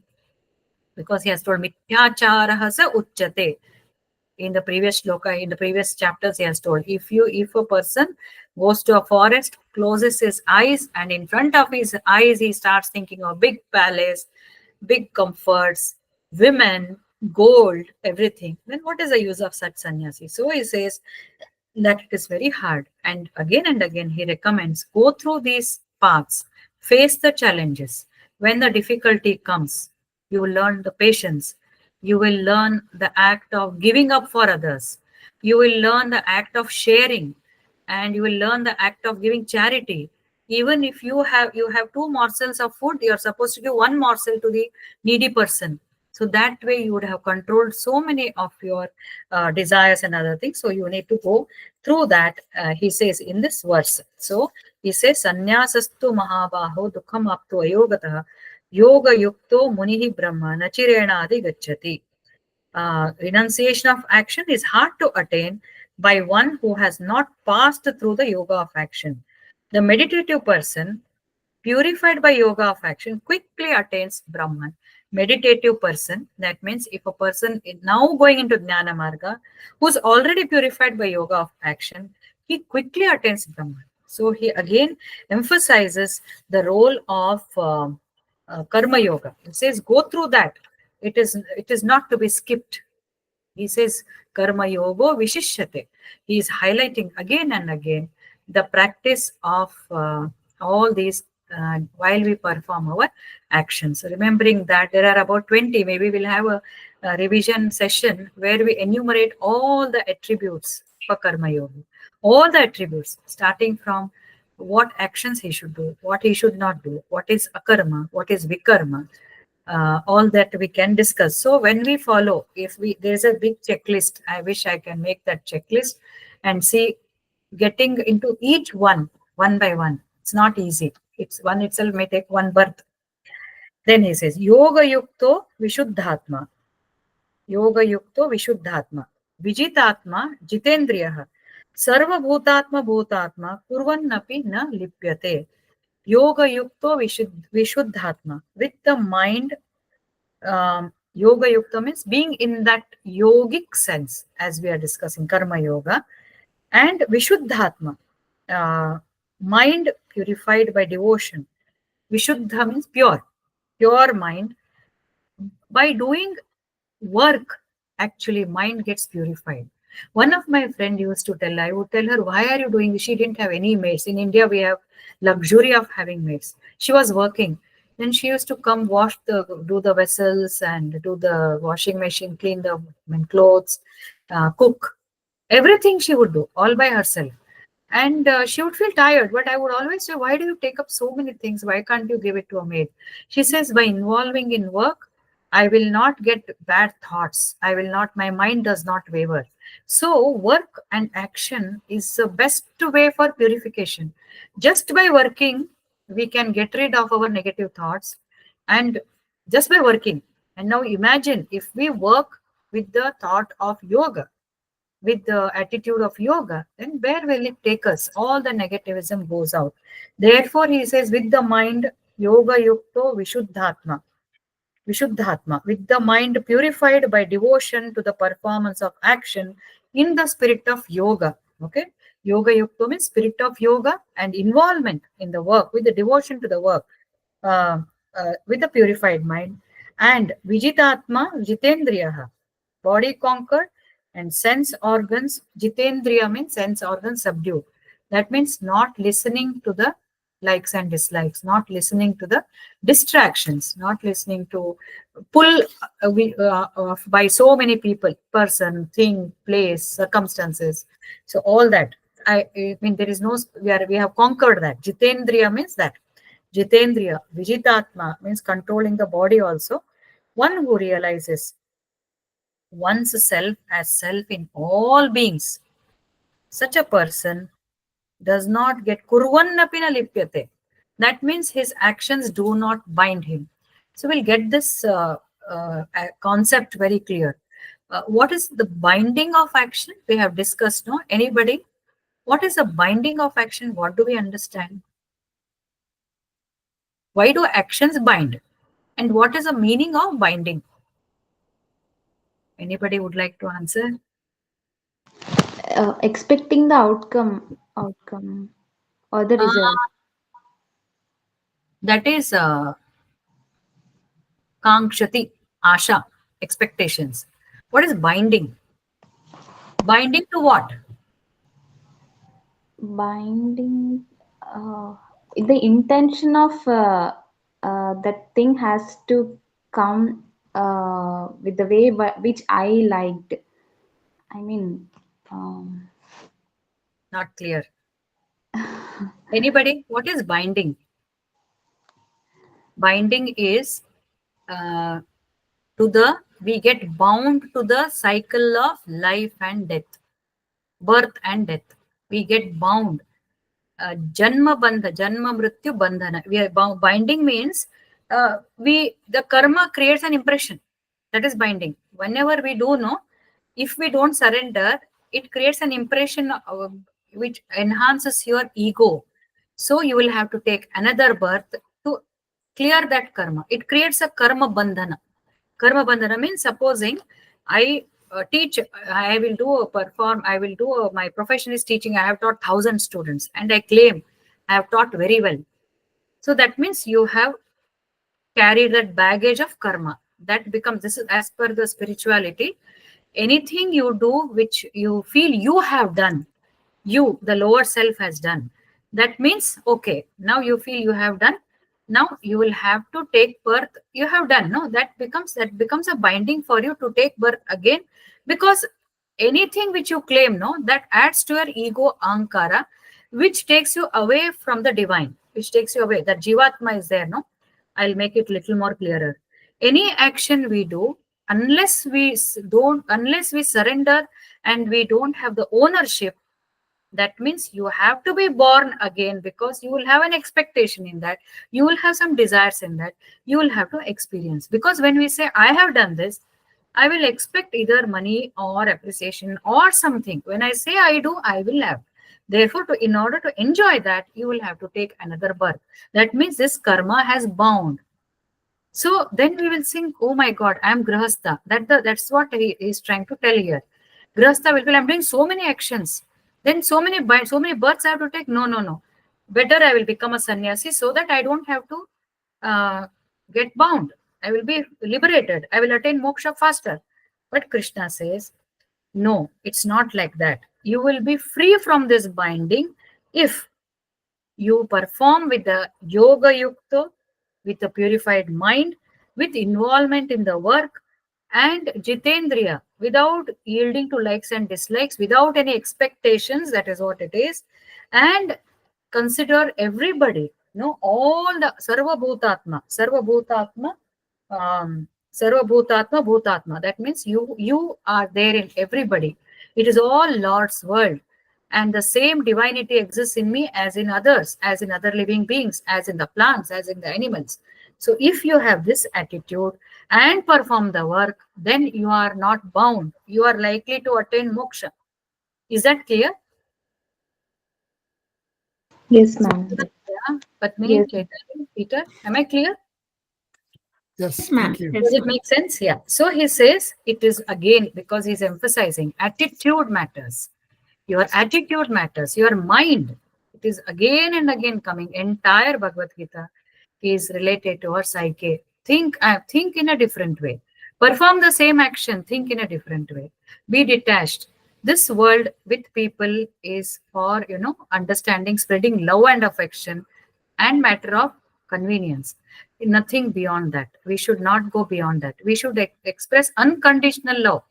because he has told Mithyacharaha sa uchyate. In the previous shloka, in the previous chapters, he has told, if a person goes to a forest, closes his eyes, and in front of his eyes he starts thinking of big palace, big comforts, women, gold, everything, then what is the use of such sannyasi? So he says that it is very hard. And again, he recommends go through these paths, face the challenges. When the difficulty comes, you will learn the patience. You will learn the act of giving up for others. You will learn the act of sharing, and you will learn the act of giving charity. Even if you have two morsels of food, you are supposed to give one morsel to the needy person. So that way you would have controlled so many of your desires and other things. So you need to go through that, he says in this verse. So he says, Sanyasastu mahabaho dukham aptu ayogatah yoga yukto munihi brahma nachirena adi gacchati. Renunciation of action is hard to attain by one who has not passed through the yoga of action. The meditative person, purified by yoga of action, quickly attains Brahman. Meditative person, that means if a person is now going into Jnana Marga, who's already purified by yoga of action, he quickly attains Brahman. So he again emphasizes the role of Karma Yoga. He says, go through that. It is not to be skipped. He says, Karma Yoga Vishishyate. He is highlighting again and again the practice of all these while we perform our actions. Remembering that there are about 20, maybe we'll have a revision session where we enumerate all the attributes for Karma Yoga. All the attributes, starting from what actions he should do, what he should not do, what is akarma, what is vikarma, all that we can discuss. So when we follow, if we there's a big checklist, I wish I can make that checklist and see getting into each one by one. It's not easy. It's one itself may take one birth. Then he says, Yoga Yukto Vishuddhatma. Yoga Yukto Vishuddhatma. Vijitatma Jitendriyaha. Sarva Bhutatma Bhutatma Kurvannapi na Lipyate. Yoga Yukto Vishuddhatma. With the mind, Yoga Yukta means being in that yogic sense, as we are discussing Karma Yoga, and Vishuddhatma, mind purified by devotion. Vishuddha means pure mind. By doing work, actually, mind gets purified. One of my friend used to tell, I would tell her, why are you doing this? She didn't have any maids. In India, we have luxury of having maids. She was working. Then she used to come do the vessels and do the washing machine, clean the clothes, cook. Everything she would do all by herself. And she would feel tired, but I would always say, why do you take up so many things? Why can't you give it to a maid? She says, by involving in work, I will not get bad thoughts. I will not, my mind does not waver. So, work and action is the best way for purification. Just by working, we can get rid of our negative thoughts, and just by working. And now imagine if we work with the thought of yoga, with the attitude of yoga, then where will it take us? All the negativism goes out. Therefore, he says, with the mind, yoga yukto vishuddhatma. Vishuddhatma, with the mind purified by devotion to the performance of action in the spirit of yoga. Okay? Yoga yukto means spirit of yoga and involvement in the work, with the devotion to the work, uh, with the purified mind. And Vijitatma, Jitendriyaha, body conquered and sense organs. Jitendriya means sense organs subdued. That means not listening to the likes and dislikes, not listening to the distractions, not listening to pull by so many people, person, thing, place, circumstances. So all that. I mean, there is no, we have conquered that. Jitendriya means that. Jitendriya, Vijitatma means controlling the body also. One who realizes one's self as self in all beings. Such a person does not get kurvannapina lipyate. That means his actions do not bind him. So we'll get this concept very clear. What is the binding of action? We have discussed, no? Anybody? What is the binding of action? What do we understand? Why do actions bind? And what is the meaning of binding? Anybody would like to answer? Expecting the outcome or the result. Uh, that is kankshati, asha, expectations. What is binding? Binding to what? Binding, the intention of that thing has to come with the way which I liked. I mean, um, Not clear. Anybody? What is binding? Binding is uh, we get bound to the cycle of life and death, birth and death. We get bound. Janma mrityu bandhana. We are binding means the karma creates an impression. That is binding. Whenever we do no, if we don't surrender, it creates an impression which enhances your ego. So you will have to take another birth to clear that karma. It creates a karma bandhana. Karma bandhana means supposing I teach, I will do a perform, I will do my profession is teaching. I have taught 1,000 students, and I claim I have taught very well. So that means you have carried that baggage of karma. That becomes, this is as per the spirituality. Anything you do which you feel you have done, you, the lower self, has done, that means okay, now you feel you have done, now you will have to take birth. You have done, no, that becomes a binding for you to take birth again, because anything which you claim, no, that adds to your ego ankara, which takes you away from the divine, which takes you away. That jivatma is there, no. I'll make it little more clearer. Any action we do, unless we surrender and we don't have the ownership, that means you have to be born again, because you will have an expectation in that, you will have some desires in that, you will have to experience. Because when we say I have done this, I will expect either money or appreciation or something. When I say I do, I will have. Therefore, in order to enjoy that, you will have to take another birth. That means this karma has bound. So then we will think, oh my God, I am Grahastha. That's what he is trying to tell here. Grahastha will feel, I'm doing so many actions. Then so many births I have to take. No, no, no. Better I will become a sannyasi so that I don't have to uh, get bound. I will be liberated. I will attain moksha faster. But Krishna says, no, it's not like that. You will be free from this binding if you perform with the yoga yukta with a purified mind, with involvement in the work, and Jitendriya, without yielding to likes and dislikes, without any expectations. That is what it is. And consider everybody, all the Sarva Bhutatma, Sarva Bhutatma, Sarva Bhutatma, Bhutatma. That means you are there in everybody. It is all Lord's world. And the same divinity exists in me as in others, as in other living beings, as in the plants, as in the animals. So if you have this attitude and perform the work, then you are not bound. You are likely to attain moksha. Is that clear? Yes, ma'am. Yeah. Patni, Yes. Chaitanya, Peter, am I clear? Yes, Ma'am. thank you. Yes, Does it ma'am. make sense? Yeah. So he says it is again because he's emphasizing attitude matters. Your attitude matters. Your mind. It is again and again coming. Entire Bhagavad Gita is related to our psyche. Think in a different way. Perform the same action. Think in a different way. Be detached. This world with people is for understanding, spreading love and affection, and matter of convenience. Nothing beyond that. We should not go beyond that. We should express unconditional love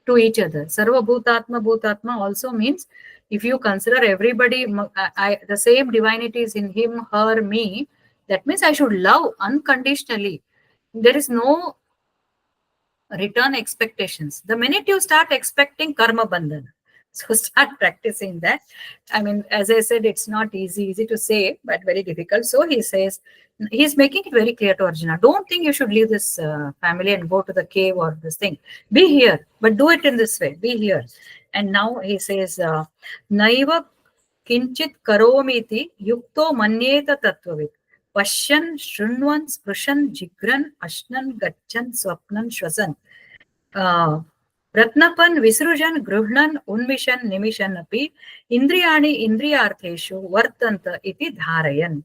to each other. Sarva Bhutatma Bhutatma also means if you consider everybody, the same divinity is in him, her, me, that means I should love unconditionally. There is no return expectations. The minute you start expecting karma bandhan, so start practicing that. I mean, as I said, it's not easy to say, but very difficult. So he says, he's making it very clear to Arjuna, don't think you should leave this family and go to the cave or this thing. Be here, but do it in this way. Be here. And now he says, naiva किंचित करोमीति युक्तो मन्येत तत्त्ववित् पश्यन् शृण्वन् स्पृशन् जिघ्रन् अश्नन् गच्छन् स्वप्नन् श्वसन् रत्नपन् विसृजन् गृह्णन् उन्मिषन् निमिषन् अपि इन्द्रियाणि इन्द्रियार्थेषु वर्तन्त इति धारयन्.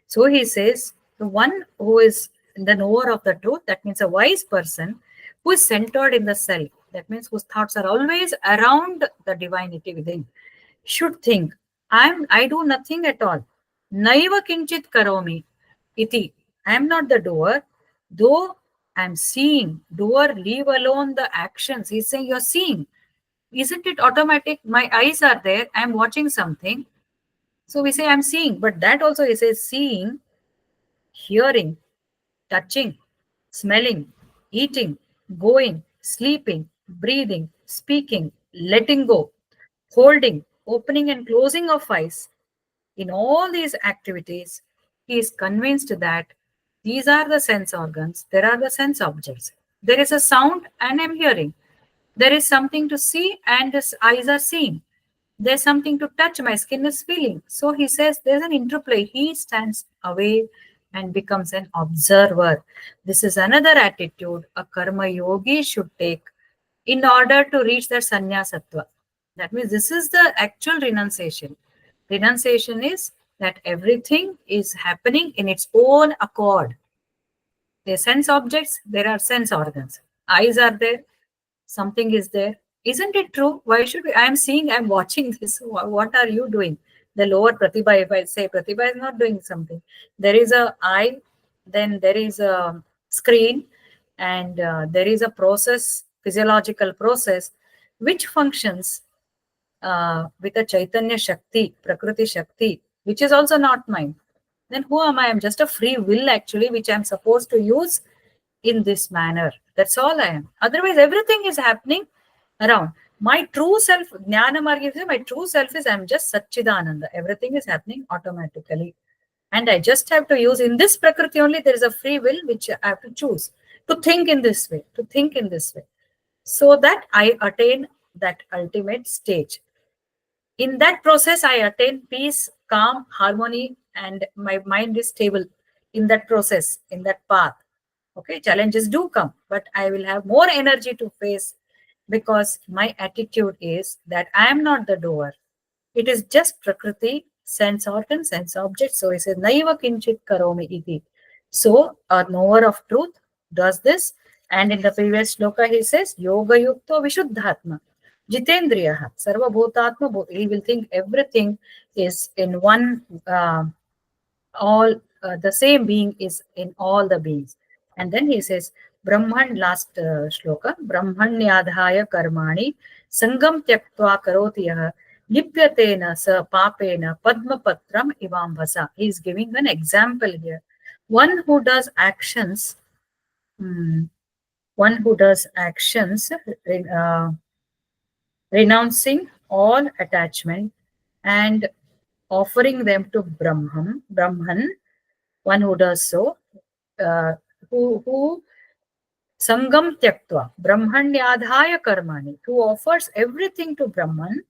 So he says, the one who is the knower of the truth, that means a wise person who is centered in the self, that means whose thoughts are always around the divinity within, should think, I do nothing at all. Naiva kinchit karomi iti. I am not the doer, though I am seeing. Doer, leave alone the actions. He's saying you're seeing. Isn't it automatic? My eyes are there. I'm watching something. So we say I'm seeing, but that also he says seeing, hearing, touching, smelling, eating, going, sleeping, breathing, speaking, letting go, holding, opening and closing of eyes. In all these activities, he is convinced that these are the sense organs, there are the sense objects. There is a sound and I'm hearing. There is something to see and his eyes are seeing. There's something to touch, my skin is feeling. So he says there's an interplay. He stands away and becomes an observer. This is another attitude a karma yogi should take in order to reach that sannyasatva. That means this is the actual renunciation. Renunciation is that everything is happening in its own accord. There are sense objects, there are sense organs. Eyes are there, something is there. Isn't it true? Why should we? I am seeing, I am watching this. What are you doing? The lower Pratibha, if I say Pratibha is not doing something. There is a eye, then there is a screen, and there is a process, physiological process, which functions with a Chaitanya Shakti, Prakriti Shakti, which is also not mine. Then who am I? I'm just a free will actually, which I'm supposed to use in this manner. That's all I am. Otherwise, everything is happening around. My true self, Jnana Marga says, my true self is I'm just Satchidananda. Everything is happening automatically. And I just have to use in this Prakriti only, there is a free will which I have to choose to think in this way, to think in this way, so that I attain that ultimate stage. In that process, I attain peace, calm, harmony, and my mind is stable in that process, in that path. Okay, challenges do come, but I will have more energy to face because my attitude is that I am not the doer. It is just Prakriti, sense organ, sense object. So he says, Naiva kinchit karomi iti. So a knower of truth does this. And in the previous shloka, he says, Yoga yukto vishuddhatma. Jitendriyaha. Sarva bhutatma. He will think everything is in one, all the same being is in all the beings. And then he says, Brahman, last shloka, Brahmanyadhaya karmani sangam tyaktva karoti yaha lipyatena sa papena padmapatram ivambhasa. He is giving an example here. One who does actions, one who does actions, uh, renouncing all attachment and offering them to Brahman, one who does so, uh, who sangam tyaktva, brahmanyadhaya karmani, who offers everything to Brahman,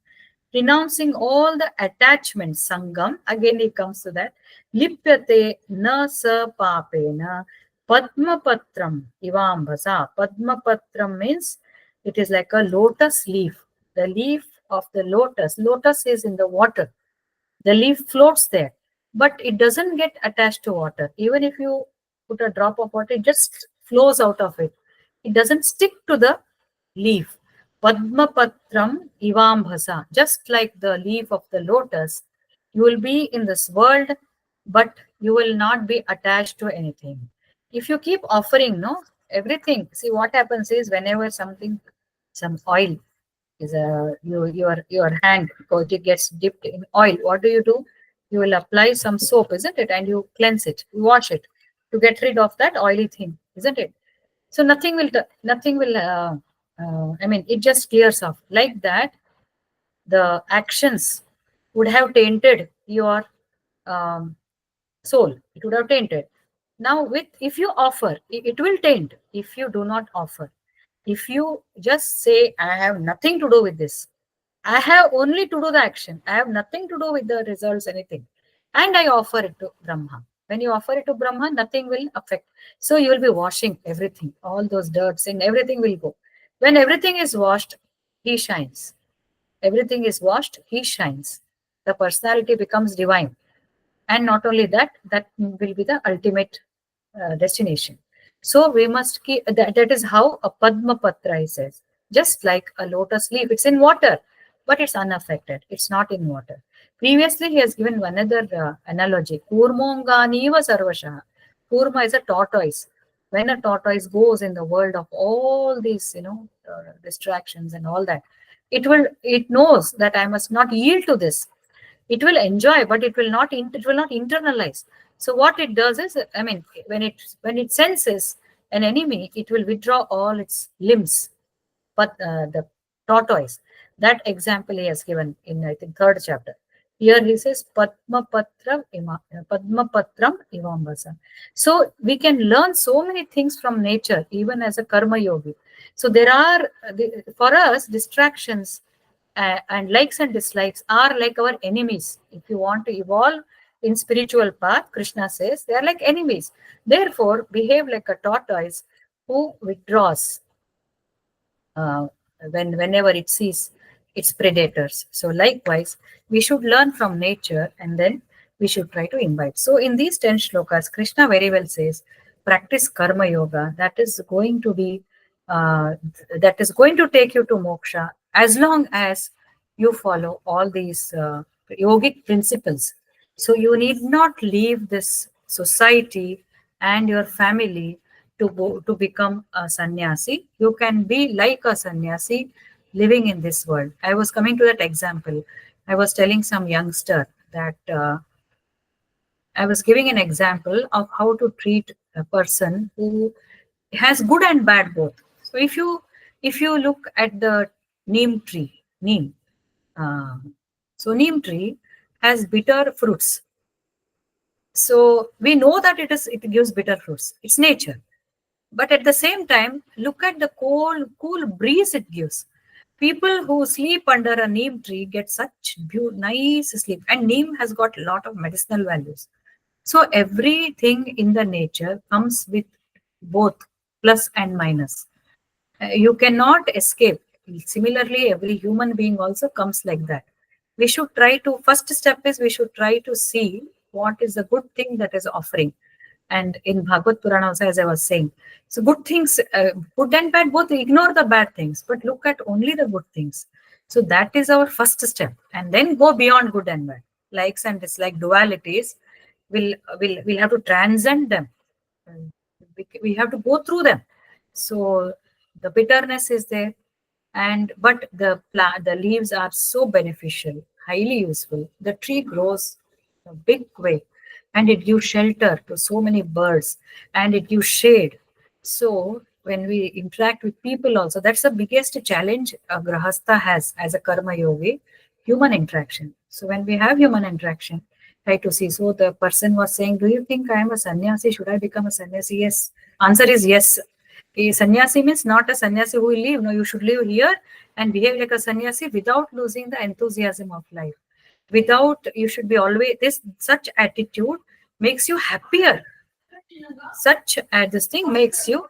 renouncing all the attachments, sangam, again he comes to that, lipyate na sa papena, padmapatram ivambhasa. Padmapatram means it is like a lotus leaf, the leaf of the lotus. Lotus is in the water. The leaf floats there, but it doesn't get attached to water. Even if you put a drop of water, it just flows out of it. It doesn't stick to the leaf. Padmapatram ivambhasa, just like the leaf of the lotus, you will be in this world, but you will not be attached to anything. If you keep offering, no, everything, see what happens is whenever something, some oil is your hand because it gets dipped in oil, what do? You will apply some soap, isn't it, and you cleanse it, you wash it to get rid of that oily thing, isn't it? So nothing will I mean, it just clears off. Like that, the actions would have tainted your um, soul. It would have tainted. Now with, if you offer, it will taint. If you do not offer, if you just say, I have nothing to do with this, I have only to do the action, I have nothing to do with the results, anything, and I offer it to Brahma. When you offer it to Brahma, nothing will affect. So you will be washing everything, all those dirts and everything will go. When everything is washed, he shines. Everything is washed, he shines. The personality becomes divine. And not only that, that will be the ultimate destination. So we must keep that is how a Padma Patra, he says, just like a lotus leaf. It's in water, but it's unaffected. It's not in water. Previously, he has given another analogy. Kurmonganiva sarvashaha. Kurma is a tortoise. When a tortoise goes in the world of all these, distractions and all that, it knows that I must not yield to this. It will enjoy, but it will not internalize. So what it does is, I mean, when it senses an enemy, it will withdraw all its limbs. But the tortoise, that example he has given in, I think, third chapter. Here he says Padmapatram Ivambasa. So we can learn so many things from nature, even as a karma yogi. So there are, for us, distractions and likes and dislikes are like our enemies. If you want to evolve in spiritual path, Krishna says they are like enemies. Therefore, behave like a tortoise who withdraws whenever it sees its predators. So likewise, we should learn from nature and then we should try to imbibe. So in these 10 shlokas, Krishna very well says, practice karma yoga. That is going to be, that is going to take you to moksha as long as you follow all these yogic principles. So you need not leave this society and your family to go to become a sannyasi. You can be like a sannyasi living in this world. I was coming to that example. I was telling some youngster that I was giving an example of how to treat a person who has good and bad both. So if you look at the neem tree, uh, so neem tree has bitter fruits. So we know that it gives bitter fruits. It's nature. But at the same time, look at the cool breeze it gives. People who sleep under a neem tree get such nice sleep. And neem has got a lot of medicinal values. So everything in the nature comes with both plus and minus. You cannot escape. Similarly, every human being also comes like that. We should try to, first step is we should try to see what is the good thing that is offering. And in Bhagavad Purana also, as I was saying, so good things, good and bad, both ignore the bad things, but look at only the good things. So that is our first step. And then go beyond good and bad. Likes and dislike dualities we'll have to transcend them. We have to go through them. So the bitterness is there, and but the leaves are so beneficial, highly useful. The tree grows a big way, and it gives shelter to so many birds, and it gives shade. So when we interact with people also, that's the biggest challenge a grahastha has as a karma yogi, human interaction. So when we have human interaction, try to see. So the person was saying, do you think I am a sannyasi? Should I become a sannyasi? Yes. Answer is yes. A sannyasi means not a sannyasi who will live. No, you should live here and behave like a sannyasi without losing the enthusiasm of life. Without, you should be always, this such attitude makes you happier. Such this thing makes you.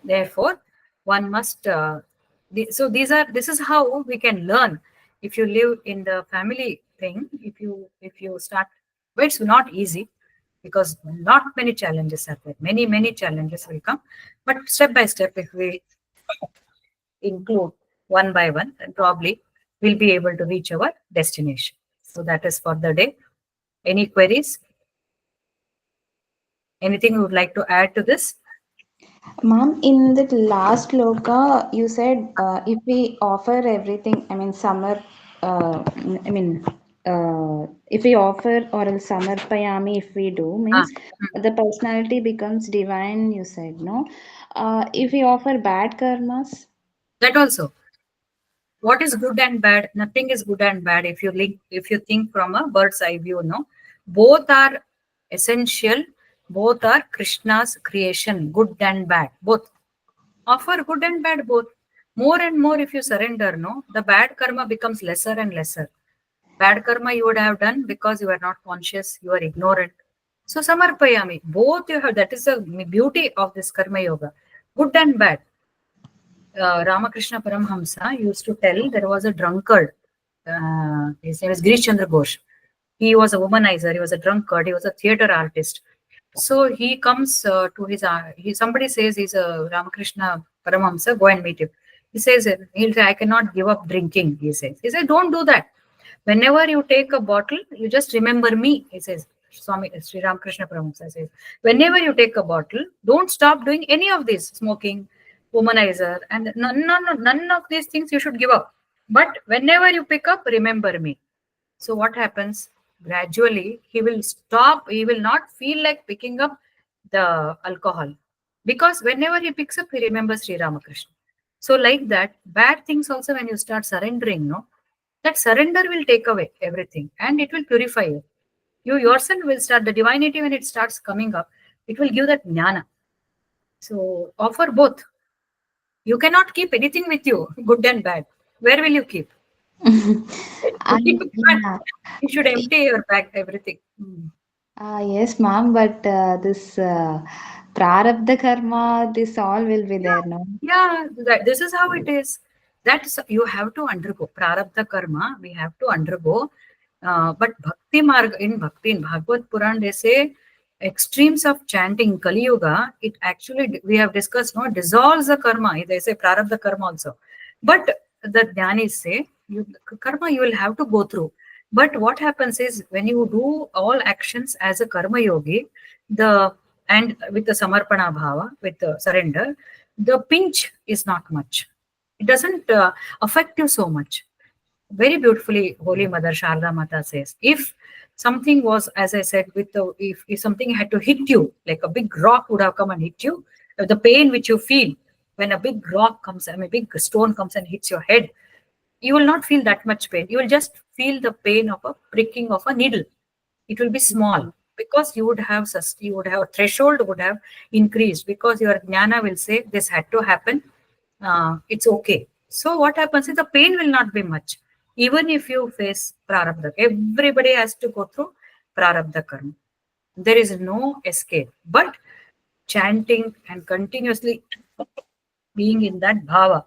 Therefore, one must. So this is how we can learn. If you live in the family thing, if you start, but it's not easy because not many challenges are there. Many challenges will come, but step by step, if we include one by one, then probably we'll be able to reach our destination. So that is for the day. Any queries? Anything you would like to add to this? Ma'am, in the last loka, you said if we offer everything, I mean, I mean, if we offer or else samarpayami, if we do, Ah, means the personality becomes divine, you said, no? If we offer bad karmas, that also. What is good and bad? Nothing is good and bad if if you think from a bird's eye view. No, both are essential. Both are Krishna's creation, good and bad. Both offer good and bad. Both more and more if you surrender. No, the bad karma becomes lesser and lesser. Bad karma you would have done because you are not conscious, you are ignorant. So samarpayami. Both you have. That is the beauty of this karma yoga. Good and bad. Ramakrishna Paramhamsa used to tell there was a drunkard. His name is Girish Chandra Ghosh. He was a womanizer. He was a drunkard. He was a theater artist. So he comes to his. Somebody says he's a Ramakrishna Paramhamsa. Go and meet him. He says he'll say, I cannot give up drinking. He says. He said, don't do that. Whenever you take a bottle, you just remember me. He says. Swami Sri Ramakrishna Paramhamsa says, whenever you take a bottle, don't stop doing any of this smoking, womanizer, and none of these things you should give up. But whenever you pick up, remember me. So what happens? Gradually, he will stop. He will not feel like picking up the alcohol because whenever he picks up, he remembers Sri Ramakrishna. So like that, bad things also when you start surrendering, no, that surrender will take away everything and it will purify you. You yourself will start the divinity when it starts coming up. It will give that jnana. So offer both. You cannot keep anything with you, good and bad. Where will you keep? You can't. yeah. You should empty your bag, everything. Yes, ma'am, but this prarabdha karma, this all will be there, no? Yeah, this is how it is. That's you have to undergo. Prarabdha karma, we have to undergo. But bhakti marg in bhakti, in Bhagavad Puran, they say extremes of chanting Kali Yuga, it actually, we have discussed, no, dissolves the karma. They say prarabdha karma also. But the jnanis say, karma you will have to go through. But what happens is when you do all actions as a karma yogi, the and with the samarpana bhava, with the surrender, the pinch is not much. It doesn't affect you so much. Very beautifully, Holy Mother Sharda Mata says, if something was, as I said, with the if something had to hit you, like a big rock would have come and hit you, the pain which you feel when a big rock comes, I mean, a big stone comes and hits your head, you will not feel that much pain. You will just feel the pain of a pricking of a needle. It will be small because you would have you would have threshold would have increased because your jnana will say this had to happen. It's okay. So what happens is the pain will not be much. Even if you face prarabdha, everybody has to go through prarabdha karma. There is no escape. But chanting and continuously being in that bhava,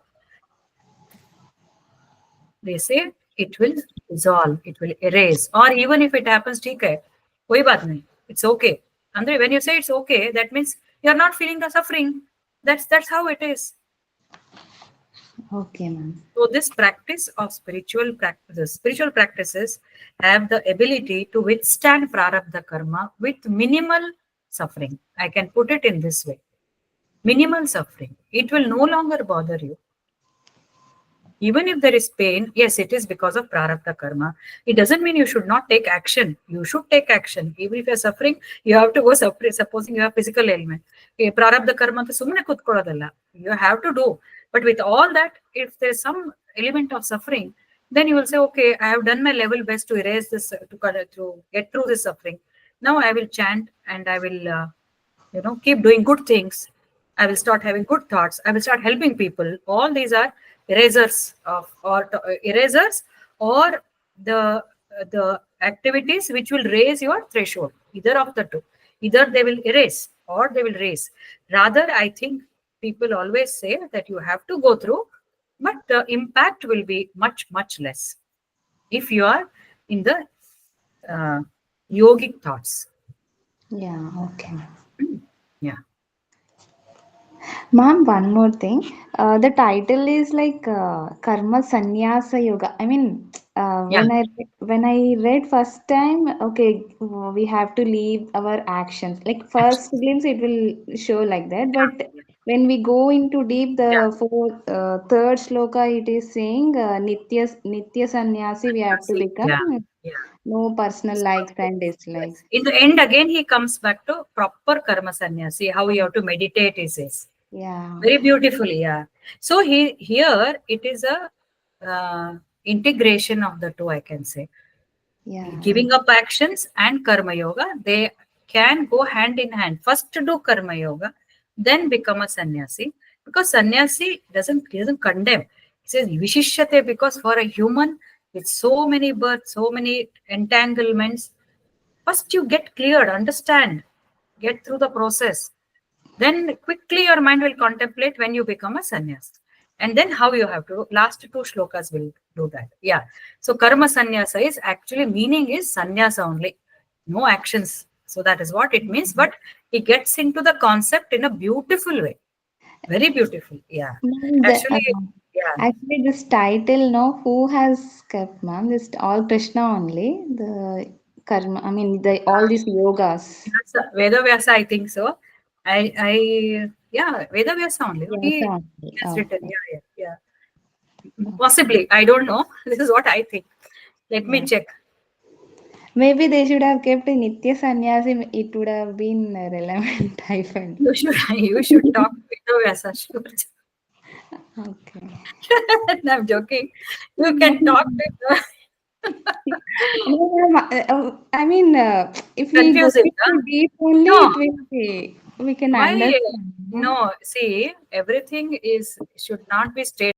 they say it will dissolve, it will erase. Or even if it happens, ठीक है, कोई बात नहीं, it's okay. Andre, when you say it's okay, that means you're not feeling the suffering. That's how it is. Okay, ma'am. So this practice of spiritual practices have the ability to withstand prarabdha karma with minimal suffering. I can put it in this way. Minimal suffering. It will no longer bother you. Even if there is pain, yes, it is because of prarabdha karma. It doesn't mean you should not take action. You should take action. Even if you're suffering, you have to go suffer. Supposing you have physical ailment. Prarabdha karma to sumne kudkodadalla. You have to do. But with all that, if there's some element of suffering, then you will say, okay, I have done my level best to erase this, to get through this suffering. Now I will chant and I will, keep doing good things. I will start having good thoughts. I will start helping people. All these are erasers erasers or the activities which will raise your threshold. Either of the two. Either they will erase or they will raise. Rather, I think people always say that you have to go through, but the impact will be much, much less if you are in the uh, yogic thoughts. Yeah, okay. Yeah. Ma'am, one more thing. The title is like Karma Sannyasa Yoga. I mean, Yeah. when I read first time, okay, we have to leave our actions. Like first Actions. glimpse, it will show like that. But when we go into deep, Yeah. the third sloka, it is saying Nitya Sannyasi. We have to See, yeah. become Yeah. no personal likes and dislikes. Yes. In the end, again, he comes back to proper karma sannyasi, how you have to meditate, he says. Yeah, Very beautifully, yeah. So here it is a integration of the two, I can say. yeah, Giving up actions and karma yoga, they can go hand in hand. First do karma yoga, then become a sannyasi. Because sannyasi doesn't condemn. It says vishishyate, because for a human with so many births, so many entanglements, first you get cleared, understand, get through the process. Then quickly your mind will contemplate when you become a sannyas. And then how you have to, last two shlokas will do that. Yeah. So karma sannyasa is actually meaning is sannyasa only, no actions. So that is what it means. But he gets into the concept in a beautiful way. Very beautiful. Yeah. ma'am, Actually, yeah. actually, this title, no, who has kept, ma'am? This all Krishna only. The karma. I mean, the all these yogas. Veda Vyasa, I think so. Yeah, Veda Vyasa only. Yes, He only. has Oh, written. okay. Yeah, yeah, yeah. Okay. Possibly. I don't know. This is what I think. Let me Yeah. check. Maybe they should have kept a Nitya Sannyasi. It would have been relevant, I felt. You should you should talk to Veda Vyasa. Sure. Okay. No, I'm joking. You can talk No, with ma'am, I mean, if we go confuse it. Huh? into deep only, No, it will be, we can why? understand. No? No, see, everything is should not be stated